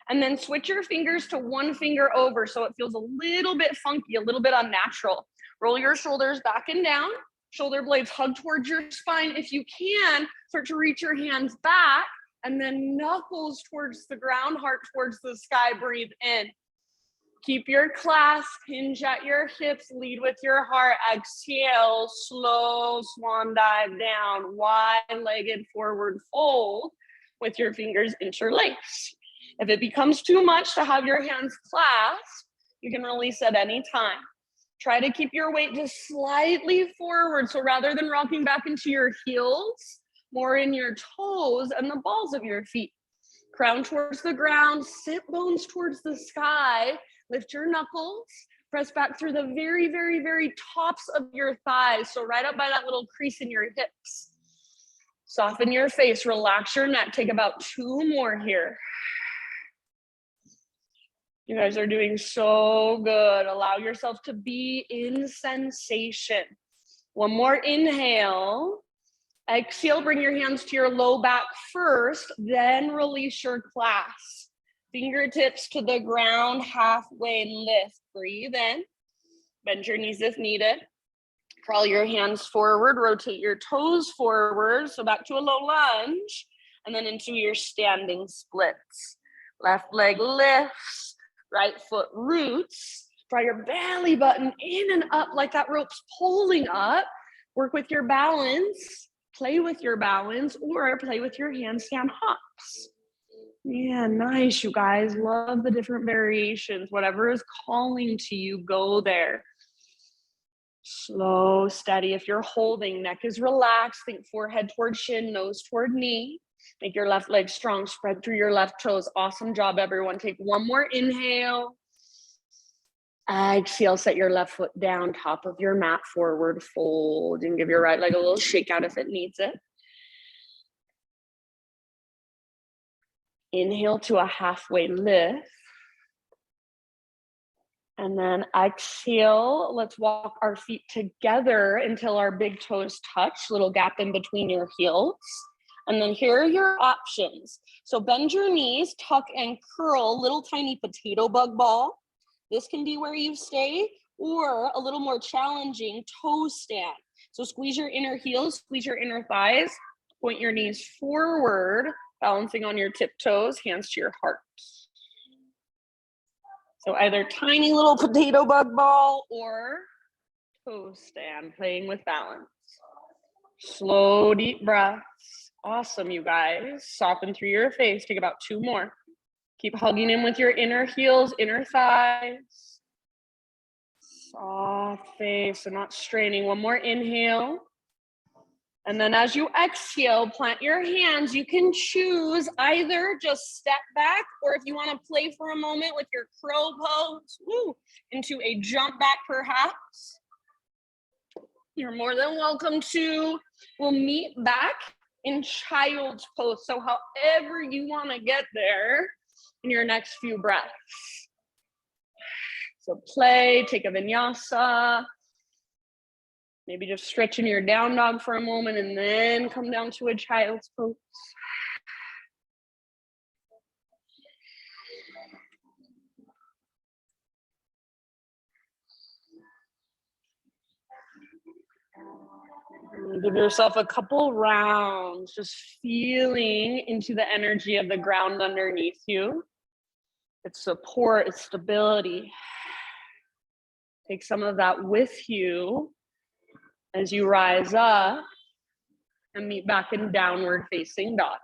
And then switch your fingers to 1 finger over so it feels a little bit funky, a little bit unnatural. Roll your shoulders back and down. Shoulder blades hug towards your spine. If you can, start to reach your hands back. And then knuckles towards the ground, heart towards the sky, breathe in. Keep your clasp, hinge at your hips, lead with your heart. Exhale, slow swan dive down, wide-legged forward fold with your fingers interlaced. If it becomes too much to have your hands clasped, you can release at any time. Try to keep your weight just slightly forward. So rather than rocking back into your heels, more in your toes and the balls of your feet. Crown towards the ground, sit bones towards the sky, lift your knuckles, press back through the very, very, very tops of your thighs. So right up by that little crease in your hips. Soften your face, relax your neck. Take about 2 more here. You guys are doing so good. Allow yourself to be in sensation. 1 more inhale. Exhale, bring your hands to your low back first, then release your clasp. Fingertips to the ground, halfway lift. Breathe in. Bend your knees if needed. Crawl your hands forward, rotate your toes forward. So back to a low lunge, and then into your standing splits. Left leg lifts, right foot roots. Draw your belly button in and up like that rope's pulling up. Work with your balance. Play with your balance or play with your handstand hops. Yeah, nice, you guys. Love the different variations. Whatever is calling to you, go there. Slow, steady. If you're holding, neck is relaxed. Think forehead toward shin, nose toward knee. Make your left leg strong. Spread through your left toes. Awesome job, everyone. Take 1 more inhale. Exhale, set your left foot down, top of your mat, forward fold, and give your right leg a little shake out if it needs it. Inhale to a halfway lift. And then exhale, let's walk our feet together until our big toes touch, little gap in between your heels. And then here are your options. So bend your knees, tuck and curl, little tiny potato bug ball. This can be where you stay, or a little more challenging, toe stand. So squeeze your inner heels, squeeze your inner thighs, point your knees forward, balancing on your tiptoes, hands to your heart. So either tiny little potato bug ball or toe stand, playing with balance. Slow, deep breaths. Awesome, you guys. Soften through your face. Take about 2 more. Keep hugging in with your inner heels, inner thighs. Soft face, so not straining. 1 more inhale. And then as you exhale, plant your hands. You can choose either just step back, or if you want to play for a moment with your crow pose, into a jump back perhaps. You're more than welcome to. We'll meet back in child's pose. So however you want to get there in your next few breaths. So play, take a vinyasa. Maybe just stretching your down dog for a moment and then come down to a child's pose. Give yourself a couple rounds, just feeling into the energy of the ground underneath you. Its support, its stability. Take some of that with you as you rise up and meet back in downward facing dog.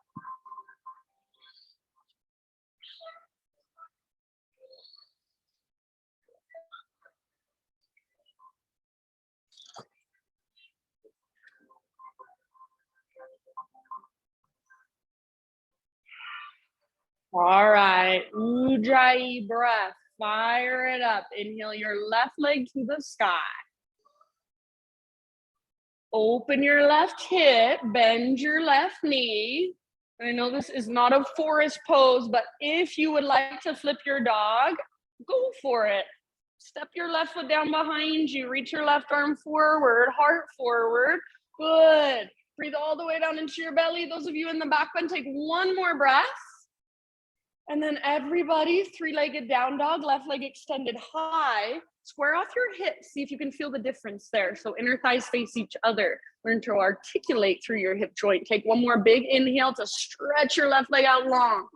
All right, Ujjayi Breath, fire it up. Inhale your left leg to the sky. Open your left hip, bend your left knee. I know this is not a forest pose, but if you would like to flip your dog, go for it. Step your left foot down behind you, reach your left arm forward, heart forward. Good. Breathe all the way down into your belly. Those of you in the back bend, take 1 more breath. And then everybody, 3-legged down dog, left leg extended high. Square off your hips. See if you can feel the difference there. So inner thighs face each other. Learn to articulate through your hip joint. Take 1 more big inhale to stretch your left leg out long.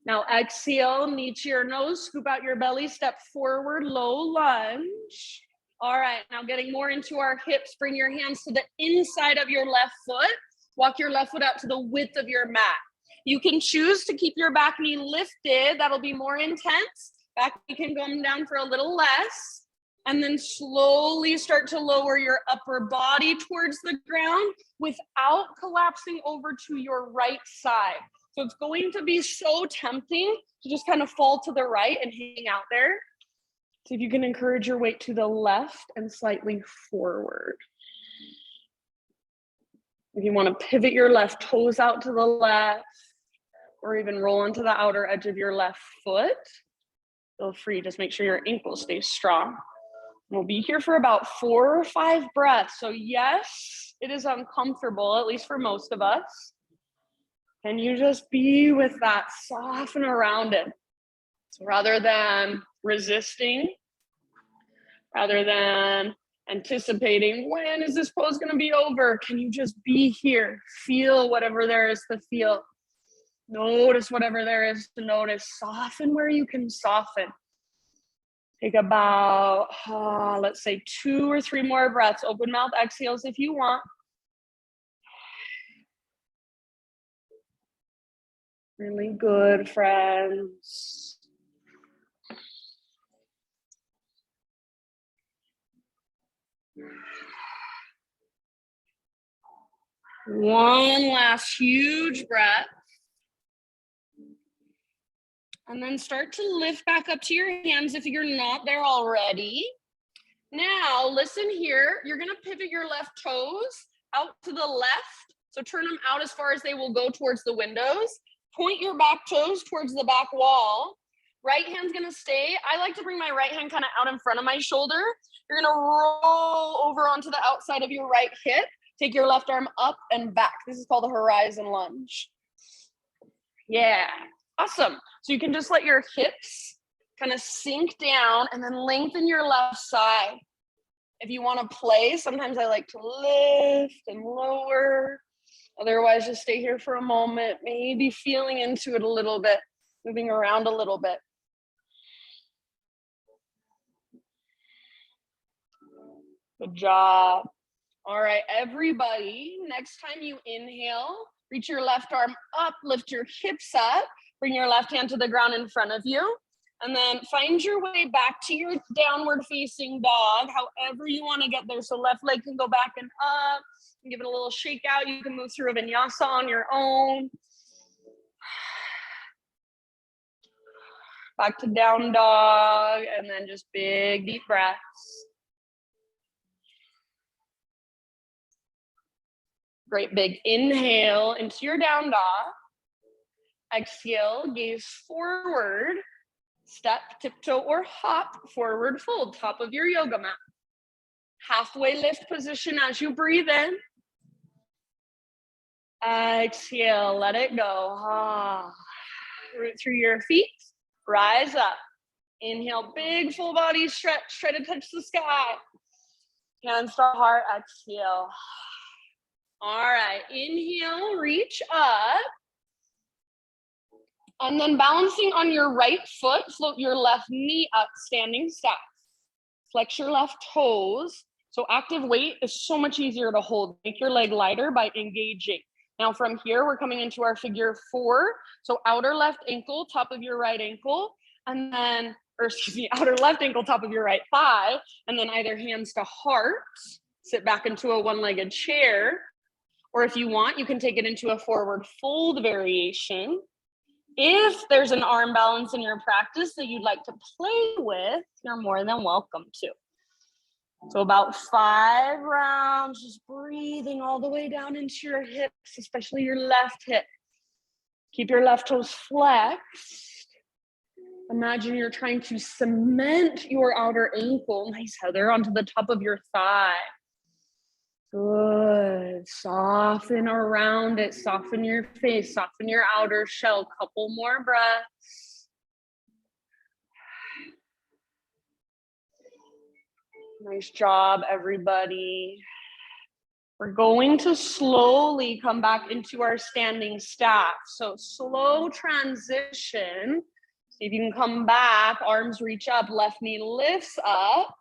Now exhale, knee to your nose, scoop out your belly, step forward, low lunge. All right, now getting more into our hips, bring your hands to the inside of your left foot. Walk your left foot out to the width of your mat. You can choose to keep your back knee lifted. That'll be more intense. Back knee can come down for a little less. And then slowly start to lower your upper body towards the ground without collapsing over to your right side. So it's going to be so tempting to just kind of fall to the right and hang out there. See if you can encourage your weight to the left and slightly forward. If you want to pivot your left toes out to the left, or even roll onto the outer edge of your left foot, feel free. Just make sure your ankle stays strong. We'll be here for about 4 or 5 breaths. So yes, it is uncomfortable, at least for most of us. Can you just be with that, soften around it? So rather than resisting, rather than anticipating, when is this pose going to be over? Can you just be here? Feel whatever there is to feel. Notice whatever there is to notice. Soften where you can soften. Take about, let's say 2 or 3 more breaths. Open mouth exhales if you want. Really good, friends. One last huge breath. And then start to lift back up to your hands if you're not there already. Now, listen here. You're going to pivot your left toes out to the left. So turn them out as far as they will go towards the windows. Point your back toes towards the back wall. Right hand's going to stay. I like to bring my right hand kind of out in front of my shoulder. You're going to roll over onto the outside of your right hip. Take your left arm up and back. This is called a horizon lunge. Yeah, awesome. So you can just let your hips kind of sink down and then lengthen your left side. If you want to play, sometimes I like to lift and lower. Otherwise, just stay here for a moment, maybe feeling into it a little bit, moving around a little bit. Good job. All right, everybody, next time you inhale, reach your left arm up, lift your hips up, bring your left hand to the ground in front of you, and then find your way back to your downward facing dog, however you want to get there. So left leg can go back and up, and give it a little shake out. You can move through a vinyasa on your own. Back to down dog, and then just big, deep breaths. Great big inhale into your down dog. Exhale, gaze forward. Step, tiptoe, or hop, forward fold, top of your yoga mat. Halfway lift position as you breathe in. Exhale, let it go. Root through your feet, rise up. Inhale, big full body stretch, try to touch the sky. Hands to heart, exhale. All right, inhale, reach up. And then balancing on your right foot, float your left knee up, standing step. Flex your left toes. So active weight is so much easier to hold. Make your leg lighter by engaging. Now from here, we're coming into our figure 4. So outer left ankle, top of your right ankle, and then, outer left ankle, top of your right thigh, and then either hands to heart, sit back into a one-legged chair, or if you want, you can take it into a forward fold variation. If there's an arm balance in your practice that you'd like to play with, you're more than welcome to. So about 5 rounds, just breathing all the way down into your hips, especially your left hip. Keep your left toes flexed. Imagine you're trying to cement your outer ankle, nice Heather, onto the top of your thigh. Good. Soften around it. Soften your face. Soften your outer shell. Couple more breaths. Nice job, everybody. We're going to slowly come back into our standing staff. So slow transition. See if you can come back, arms reach up, left knee lifts up.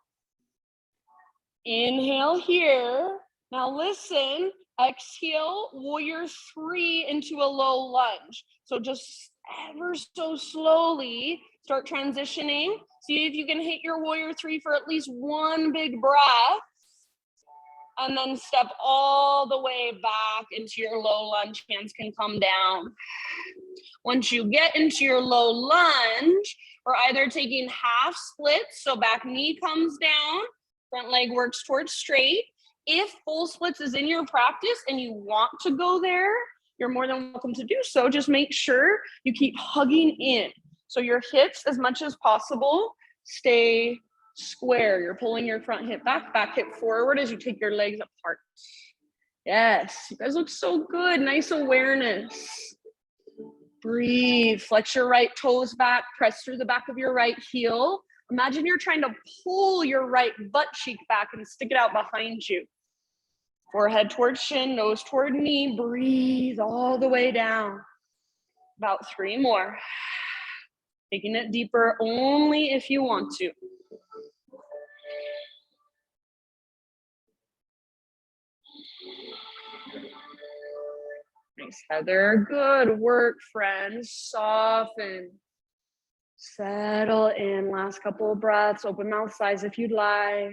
Inhale here. Now listen, exhale, warrior 3 into a low lunge. So just ever so slowly start transitioning. See if you can hit your warrior 3 for at least one big breath. And then step all the way back into your low lunge. Hands can come down. Once you get into your low lunge, we're either taking half splits, so back knee comes down, front leg works towards straight. If full splits is in your practice and you want to go there, you're more than welcome to do so. Just make sure you keep hugging in. So your hips, as much as possible, stay square. You're pulling your front hip back hip forward as you take your legs apart. Yes, you guys look so good. Nice awareness. Breathe, flex your right toes back, press through the back of your right heel. Imagine you're trying to pull your right butt cheek back and stick it out behind you. Forehead towards shin, nose toward knee. Breathe all the way down. About 3 more. Taking it deeper only if you want to. Nice, Heather. Good work, friends. Soften. Settle in. Last couple of breaths. Open mouth size if you'd like.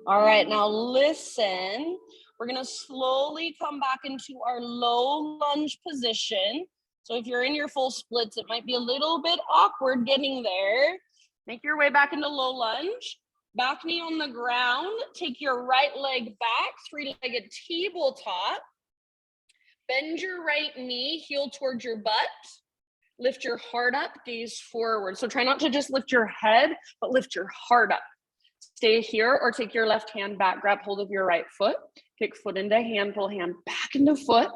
All right, now listen. We're going to slowly come back into our low lunge position. So if you're in your full splits, it might be a little bit awkward getting there. Make your way back into low lunge. Back knee on the ground. Take your right leg back, 3-legged tabletop. Bend your right knee, heel towards your butt. Lift your heart up, gaze forward. So try not to just lift your head, but lift your heart up. Stay here or take your left hand back, grab hold of your right foot, kick foot into hand, pull hand back into foot.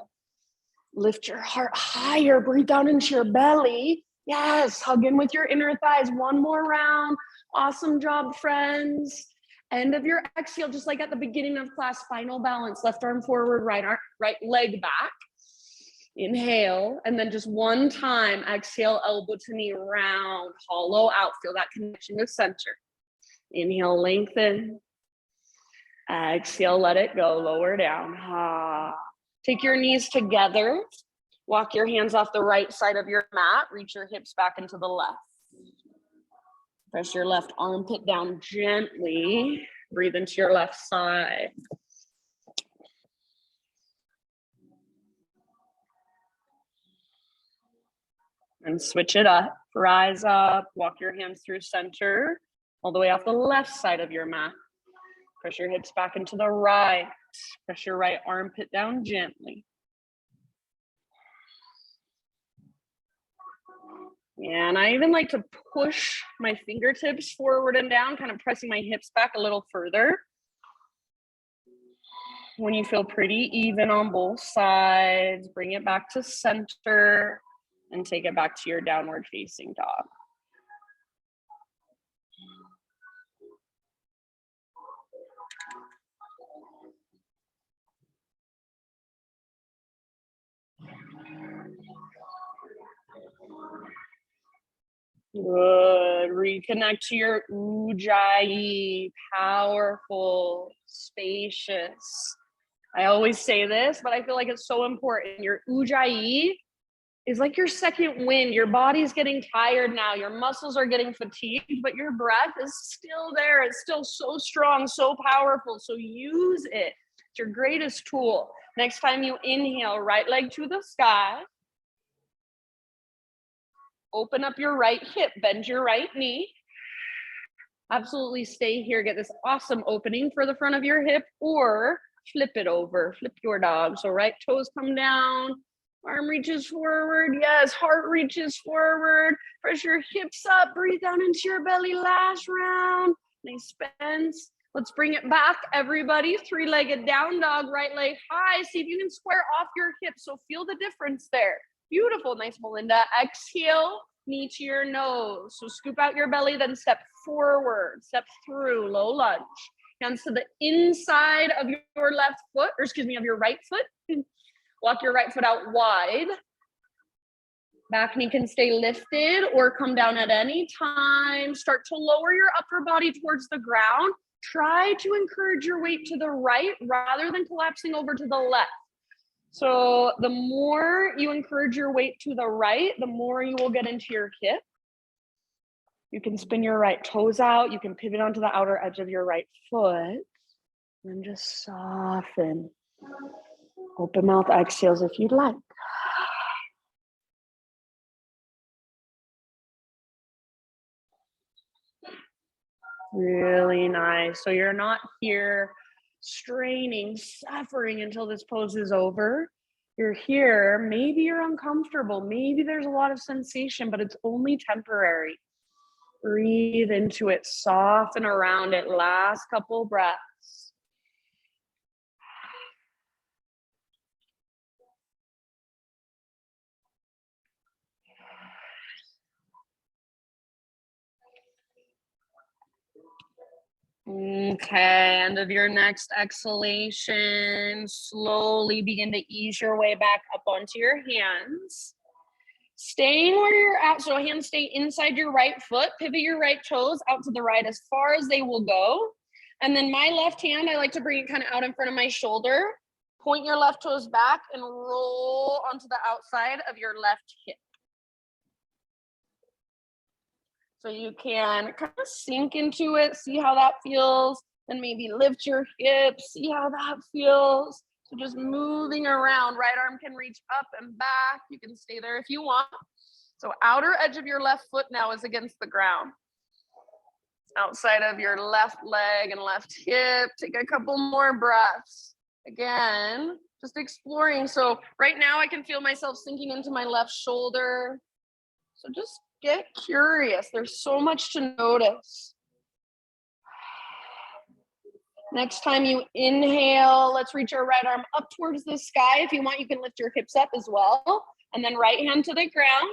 Lift your heart higher, breathe down into your belly. Yes, hug in with your inner thighs. One more round. Awesome job, friends. End of your exhale, just like at the beginning of class, spinal balance, left arm forward, right leg back. Inhale, and then just one time, exhale, elbow to knee, round, hollow out. Feel that connection to center. Inhale, lengthen. Exhale, let it go, lower down. Take your knees together. Walk your hands off the right side of your mat. Reach your hips back into the left. Press your left armpit down gently. Breathe into your left side. And switch it up. Rise up. Walk your hands through center. All the way off the left side of your mat. Press your hips back into the right. Press your right armpit down gently. And I even like to push my fingertips forward and down, kind of pressing my hips back a little further. When you feel pretty even on both sides, bring it back to center and take it back to your downward facing dog. Good. Reconnect to your Ujjayi, powerful, spacious. I always say this, but I feel like it's so important. Your Ujjayi is like your second wind. Your body's getting tired now. Your muscles are getting fatigued, but your breath is still there. It's still so strong, so powerful. So use it. It's your greatest tool. Next time you inhale, right leg to the sky. Open up your right hip, bend your right knee. Absolutely stay here. Get this awesome opening for the front of your hip, or flip it over, flip your dog. So right toes come down, arm reaches forward. Yes, heart reaches forward. Press your hips up, breathe down into your belly. Last round. Nice bends. Let's bring it back, everybody. 3-legged down dog, right leg high. See if you can square off your hips. So feel the difference there. Beautiful. Nice, Melinda. Exhale. knee to your nose. So scoop out your belly, then step forward, step through, low lunge. Hands to the inside of your left foot, or excuse me, of your right foot. Walk your right foot out wide. Back knee can stay lifted or come down at any time. Start to lower your upper body towards the ground. Try to encourage your weight to the right rather than collapsing over to the left. So the more you encourage your weight to the right, the more you will get into your hip. You can spin your right toes out. You can pivot onto the outer edge of your right foot. And just soften. Open mouth exhales if you'd like. Really nice. So you're not here straining, suffering until this pose is over. You're here, maybe you're uncomfortable, maybe there's a lot of sensation, but it's only temporary. Breathe into it, soften around it. Last couple breaths. Okay, end of your next exhalation. Slowly begin to ease your way back up onto your hands. Staying where you're at, so hands stay inside your right foot. Pivot your right toes out to the right as far as they will go. And then my left hand, I like to bring it kind of out in front of my shoulder. Point your left toes back and roll onto the outside of your left hip. So you can kind of sink into it, see how that feels, then maybe lift your hips, see how that feels. So just moving around, right arm can reach up and back. You can stay there if you want. So outer edge of your left foot now is against the ground. Outside of your left leg and left hip. Take a couple more breaths. Again, just exploring. So right now I can feel myself sinking into my left shoulder. So just get curious. There's so much to notice. Next time you inhale, let's reach our right arm up towards the sky. If you want, you can lift your hips up as well. And then right hand to the ground.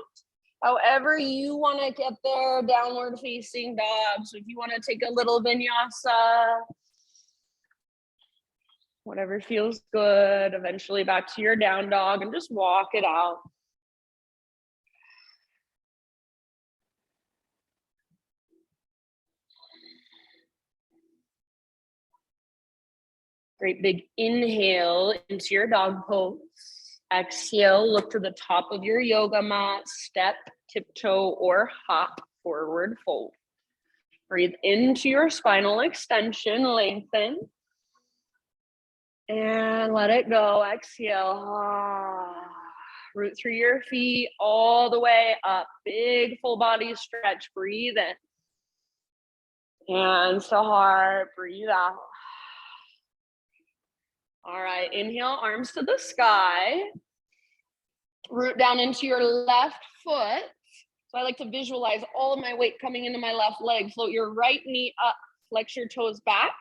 However you want to get there, downward facing dog. So if you want to take a little vinyasa, whatever feels good, eventually back to your down dog and just walk it out. Great big inhale into your dog pose. Exhale, look to the top of your yoga mat, step, tiptoe, or hop, forward fold. Breathe into your spinal extension, lengthen. And let it go, exhale. Root through your feet all the way up. Big full body stretch, breathe in. Hands to heart, breathe out. All right, inhale, arms to the sky. Root down into your left foot. So I like to visualize all of my weight coming into my left leg. Float your right knee up, flex your toes back,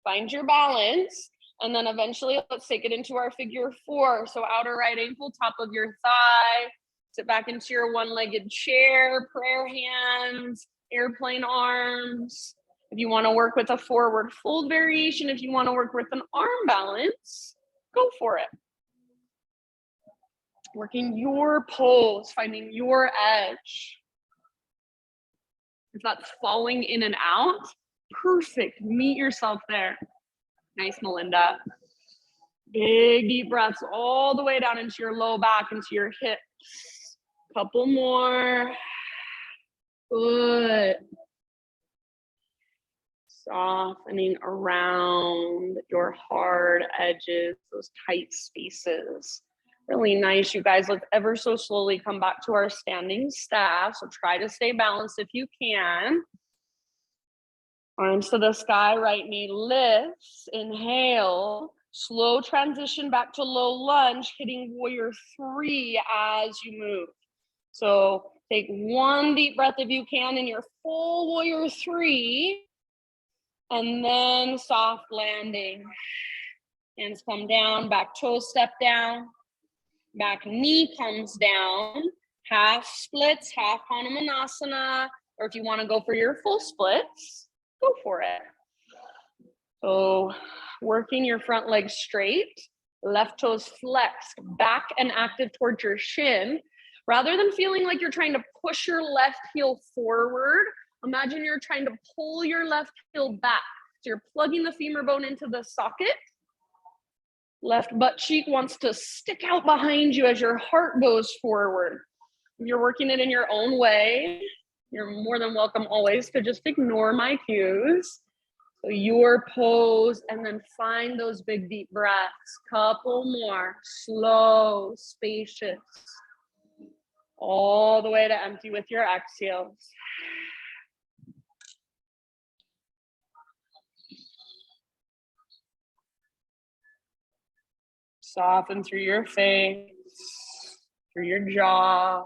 find your balance. And then eventually let's take it into our figure four. So outer right ankle, top of your thigh. Sit back into your one-legged chair, prayer hands, airplane arms. If you want to work with a forward fold variation, if you want to work with an arm balance, go for it. Working your pose, finding your edge. If that's falling in and out, perfect. Meet yourself there. Nice, Melinda. Big deep breaths all the way down into your low back, into your hips. Couple more. Good. Softening around your hard edges, those tight spaces. Really nice, you guys. Let's ever so slowly come back to our standing staff. So try to stay balanced if you can. Arms to the sky, right knee lifts. Inhale. Slow transition back to low lunge, hitting warrior three as you move. So take one deep breath if you can in your full warrior three. And then soft landing. Hands come down, back toe step down. Back knee comes down. half splits, half Hanumanasana, or if you want to go for your full splits, go for it. So working your front leg straight, left toes flexed, back and active towards your shin. Rather than feeling like you're trying to push your left heel forward, imagine you're trying to pull your left heel back. So you're plugging the femur bone into the socket. Left butt cheek wants to stick out behind you as your heart goes forward. If you're working it in your own way, you're more than welcome always to just ignore my cues. So your pose, and then find those big deep breaths. Couple more, slow, spacious. All the way to empty with your exhales. Soften through your face, through your jaw.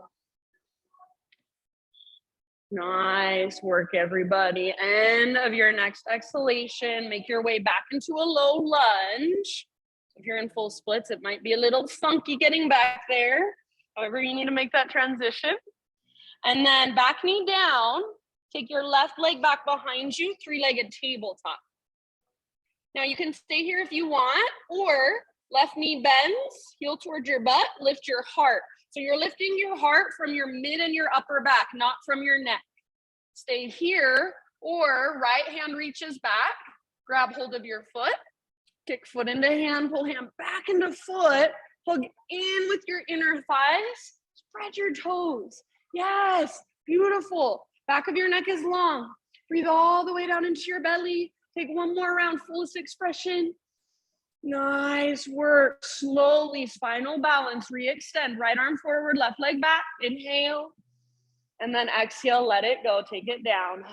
Nice work, everybody. End of your next exhalation. Make your way back into a low lunge. If you're in full splits, it might be a little funky getting back there. However, you need to make that transition. And then back knee down. Take your left leg back behind you, three-legged tabletop. Now you can stay here if you want, or left knee bends, heel towards your butt, lift your heart. So you're lifting your heart from your mid and your upper back, not from your neck. Stay here, or right hand reaches back, grab hold of your foot, kick foot into hand, pull hand back into foot, hug in with your inner thighs, spread your toes. Yes, beautiful. Back of your neck is long. Breathe all the way down into your belly. Take one more round, fullest expression. Nice work. Slowly, spinal balance, re-extend. Right arm forward, left leg back. Inhale. And then exhale, let it go. Take it down.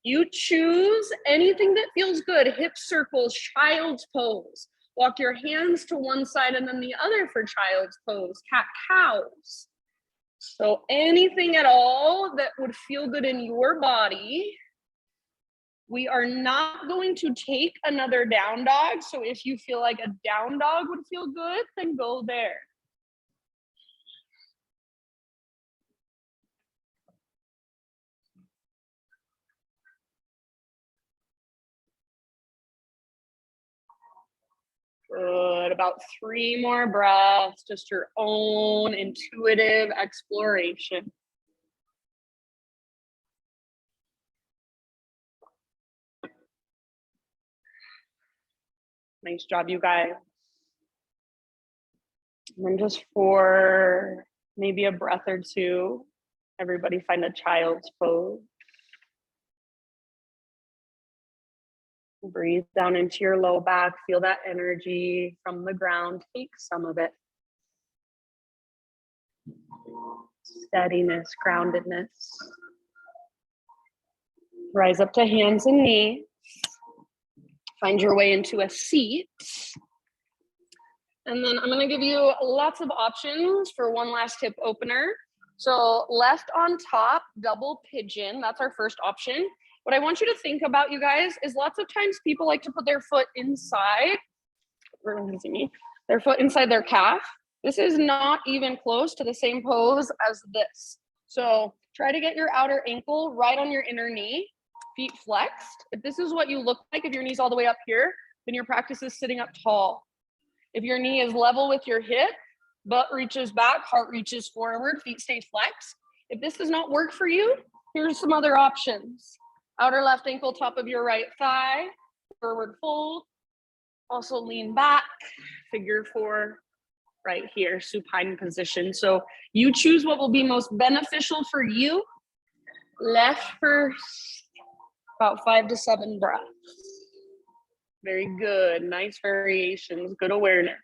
You choose anything that feels good. Hip circles, child's pose. Walk your hands to one side and then the other for child's pose. Cat-cows. So anything at all that would feel good in your body. We are not going to take another down dog. So if you feel like a down dog would feel good, then go there. Good. About 3 more breaths, just your own intuitive exploration. Nice job, you guys. And then just for maybe a breath or two, everybody find a child's pose. Breathe down into your low back. Feel that energy from the ground. Take some of it. Steadiness, groundedness. Rise up to hands and knees. Find your way into a seat. And then I'm going to give you lots of options for one last hip opener. So left on top, double pigeon. That's our first option. What I want you to think about, you guys, is lots of times people like to put their foot inside, their foot inside their calf. This is not even close to the same pose as this. So try to get your outer ankle right on your inner knee, feet flexed. If this is what you look like, if your knee's all the way up here, then your practice is sitting up tall. If your knee is level with your hip, butt reaches back, heart reaches forward, feet stay flexed. If this does not work for you, here's some other options. Outer left ankle, top of your right thigh, forward fold. Also lean back, figure 4 right here, supine position. So you choose what will be most beneficial for you. Left first, about 5 to 7 breaths. Very good, nice variations, good awareness.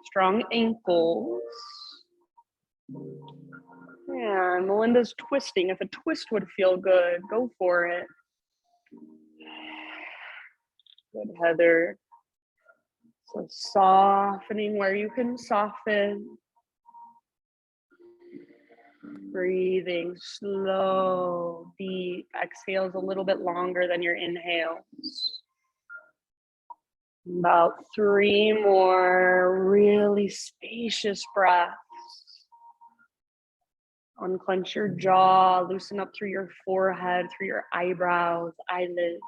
Strong ankles. Yeah, Melinda's twisting. If a twist would feel good, go for it. Good, Heather. So softening where you can soften. Breathing slow, deep. Exhales a little bit longer than your inhales. About 3 more really spacious breaths. Unclench your jaw, loosen up through your forehead, through your eyebrows, eyelids.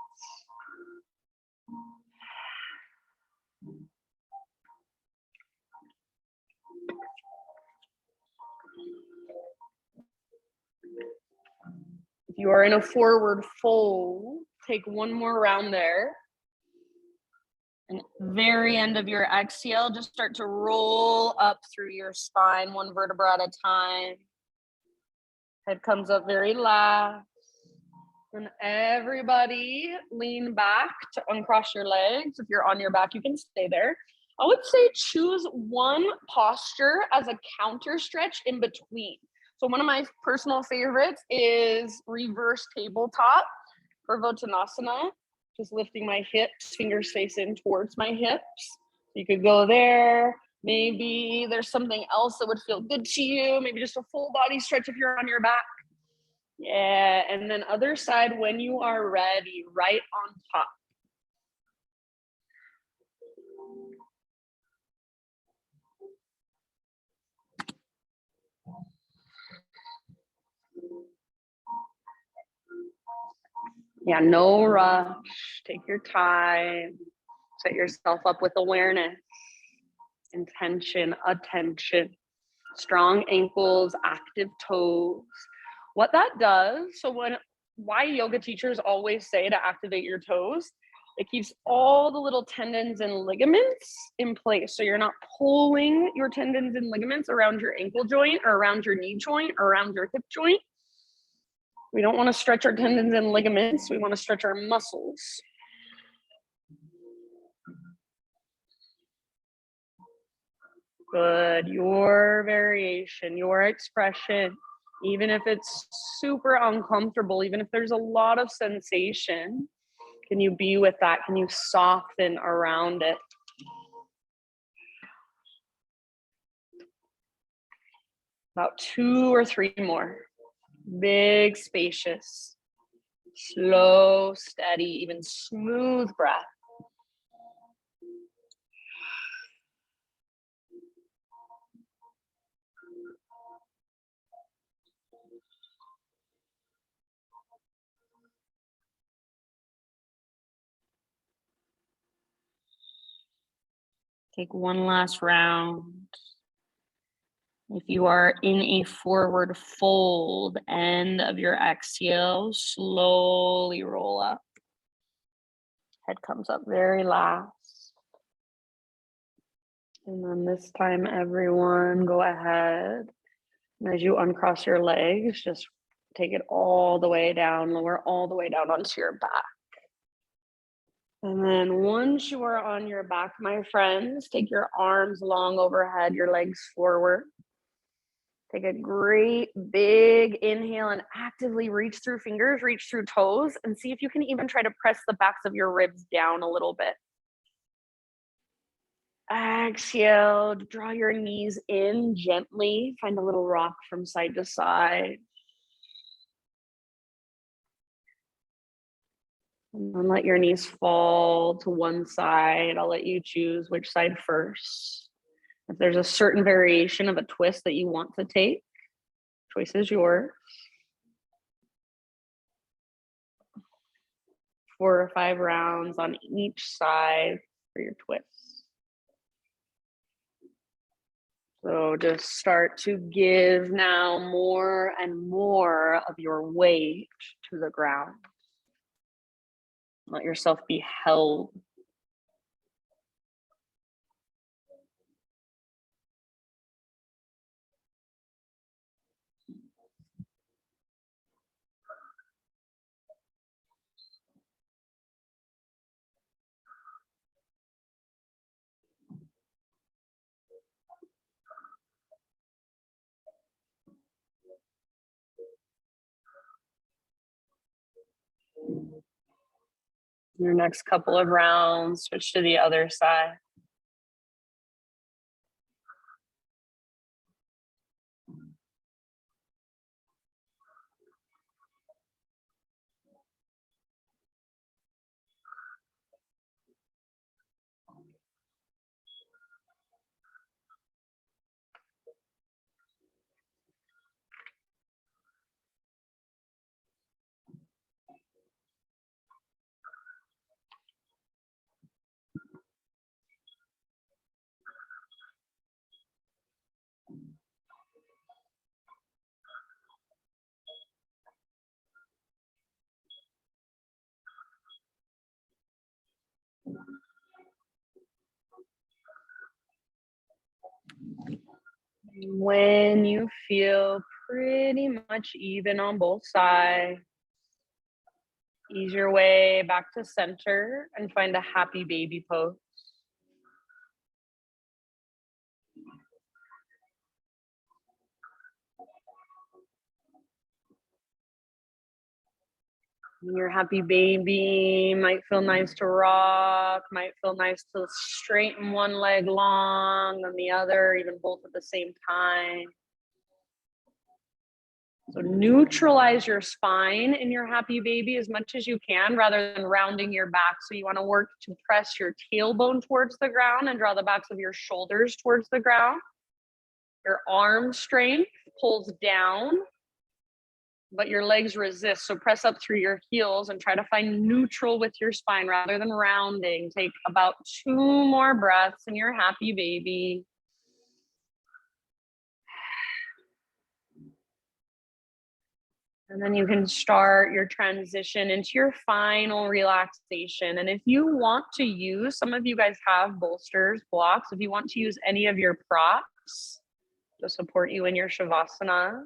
If you are in a forward fold, take 1 more round there. And very end of your exhale, just start to roll up through your spine, 1 vertebra at a time. Head comes up very last. And everybody lean back to uncross your legs. If you're on your back, you can stay there. I would say choose one posture as a counter stretch in between. So one of my personal favorites is reverse tabletop for Uttanasana. Just lifting my hips, fingers face in towards my hips. You could go there. Maybe there's something else that would feel good to you. Maybe just a full body stretch if you're on your back. Yeah, and then other side when you are ready, right on top. Yeah, no rush. Take your time. Set yourself up with awareness, intention, attention, strong ankles, active toes. What that does, why yoga teachers always say to activate your toes, it keeps all the little tendons and ligaments in place. So you're not pulling your tendons and ligaments around your ankle joint or around your knee joint or around your hip joint. We don't want to stretch our tendons and ligaments. We want to stretch our muscles. Good. Your variation, your expression, even if it's super uncomfortable, even if there's a lot of sensation, can you be with that? Can you soften around it? About 2 or 3 more. Big, spacious, slow, steady, even smooth breath. Take one last round. If you are in a forward fold, end of your exhale, slowly roll up. Head comes up very last. And then this time, everyone, go ahead. And as you uncross your legs, just take it all the way down, lower all the way down onto your back. And then once you are on your back, my friends, take your arms long overhead, your legs forward. Take a great big inhale and actively reach through fingers, reach through toes, and see if you can even try to press the backs of your ribs down a little bit. Exhale, draw your knees in gently. Find a little rock from side to side. And then let your knees fall to one side. I'll let you choose which side first. If there's a certain variation of a twist that you want to take, choice is yours. 4 or 5 rounds on each side for your twists. So just start to give now more and more of your weight to the ground. Let yourself be held. Your next couple of rounds, switch to the other side. When you feel pretty much even on both sides, ease your way back to center and find a happy baby pose. Your happy baby might feel nice to rock, might feel nice to straighten one leg long and the other, even both at the same time. So neutralize your spine in your happy baby as much as you can rather than rounding your back. So you want to work to press your tailbone towards the ground and draw the backs of your shoulders towards the ground. Your arm strength pulls down, but your legs resist. So press up through your heels and try to find neutral with your spine rather than rounding. Take about 2 more breaths in your happy baby. And then you can start your transition into your final relaxation. And if you want to use, some of you guys have bolsters, blocks. If you want to use any of your props to support you in your Shavasana,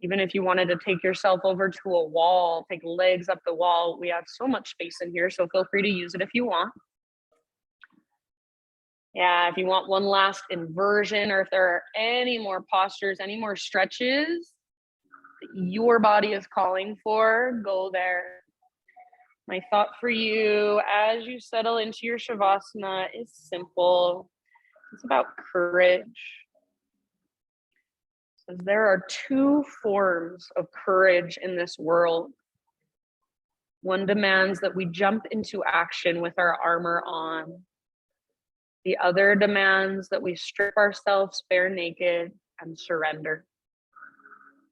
even if you wanted to take yourself over to a wall, take legs up the wall, we have so much space in here, so feel free to use it if you want. Yeah, if you want one last inversion, or if there are any more postures, any more stretches that your body is calling for, go there. My thought for you as you settle into your Shavasana is simple. It's about courage. So there are 2 forms of courage in this world. One demands that we jump into action with our armor on. The other demands that we strip ourselves bare naked and surrender.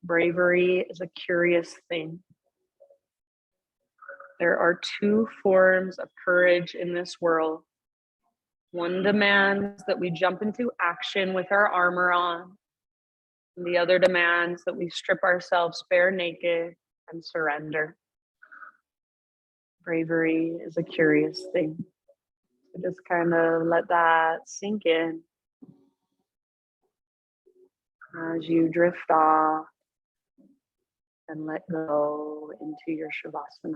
Bravery is a curious thing. There are 2 forms of courage in this world. One demands that we jump into action with our armor on. And the other demands that we strip ourselves bare naked and surrender. Bravery is a curious thing. So just kind of let that sink in as you drift off and let go into your Shavasana.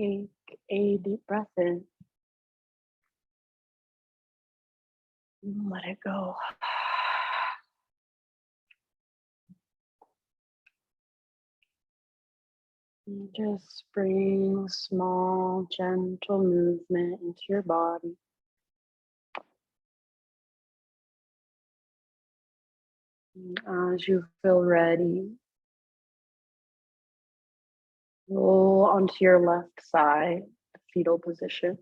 Take a deep breath in. Let it go. And just bring small, gentle movement into your body. And as you feel ready, roll onto your left side, fetal position.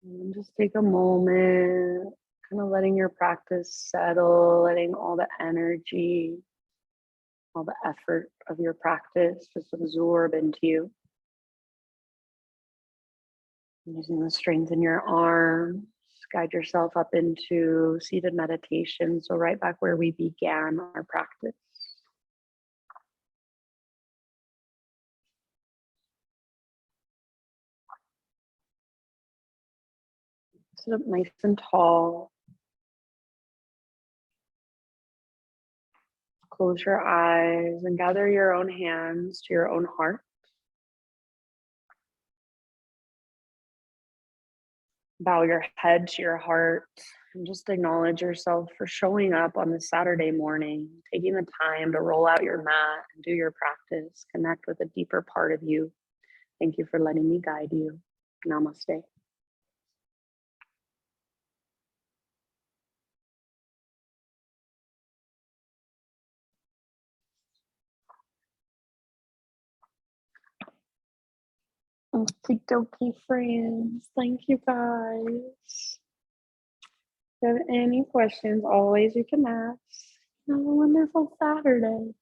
And just take a moment, kind of letting your practice settle, letting all the energy, all the effort of your practice just absorb into you. Using the strength in your arms, guide yourself up into seated meditation. So right back where we began our practice. Sit up nice and tall. Close your eyes and gather your own hands to your own heart. Bow your head to your heart and just acknowledge yourself for showing up on this Saturday morning, taking the time to roll out your mat and do your practice, connect with a deeper part of you. Thank you for letting me guide you. Namaste. Okie dokie, friends. Thank you, guys. If you have any questions, always you can ask. Have a wonderful Saturday.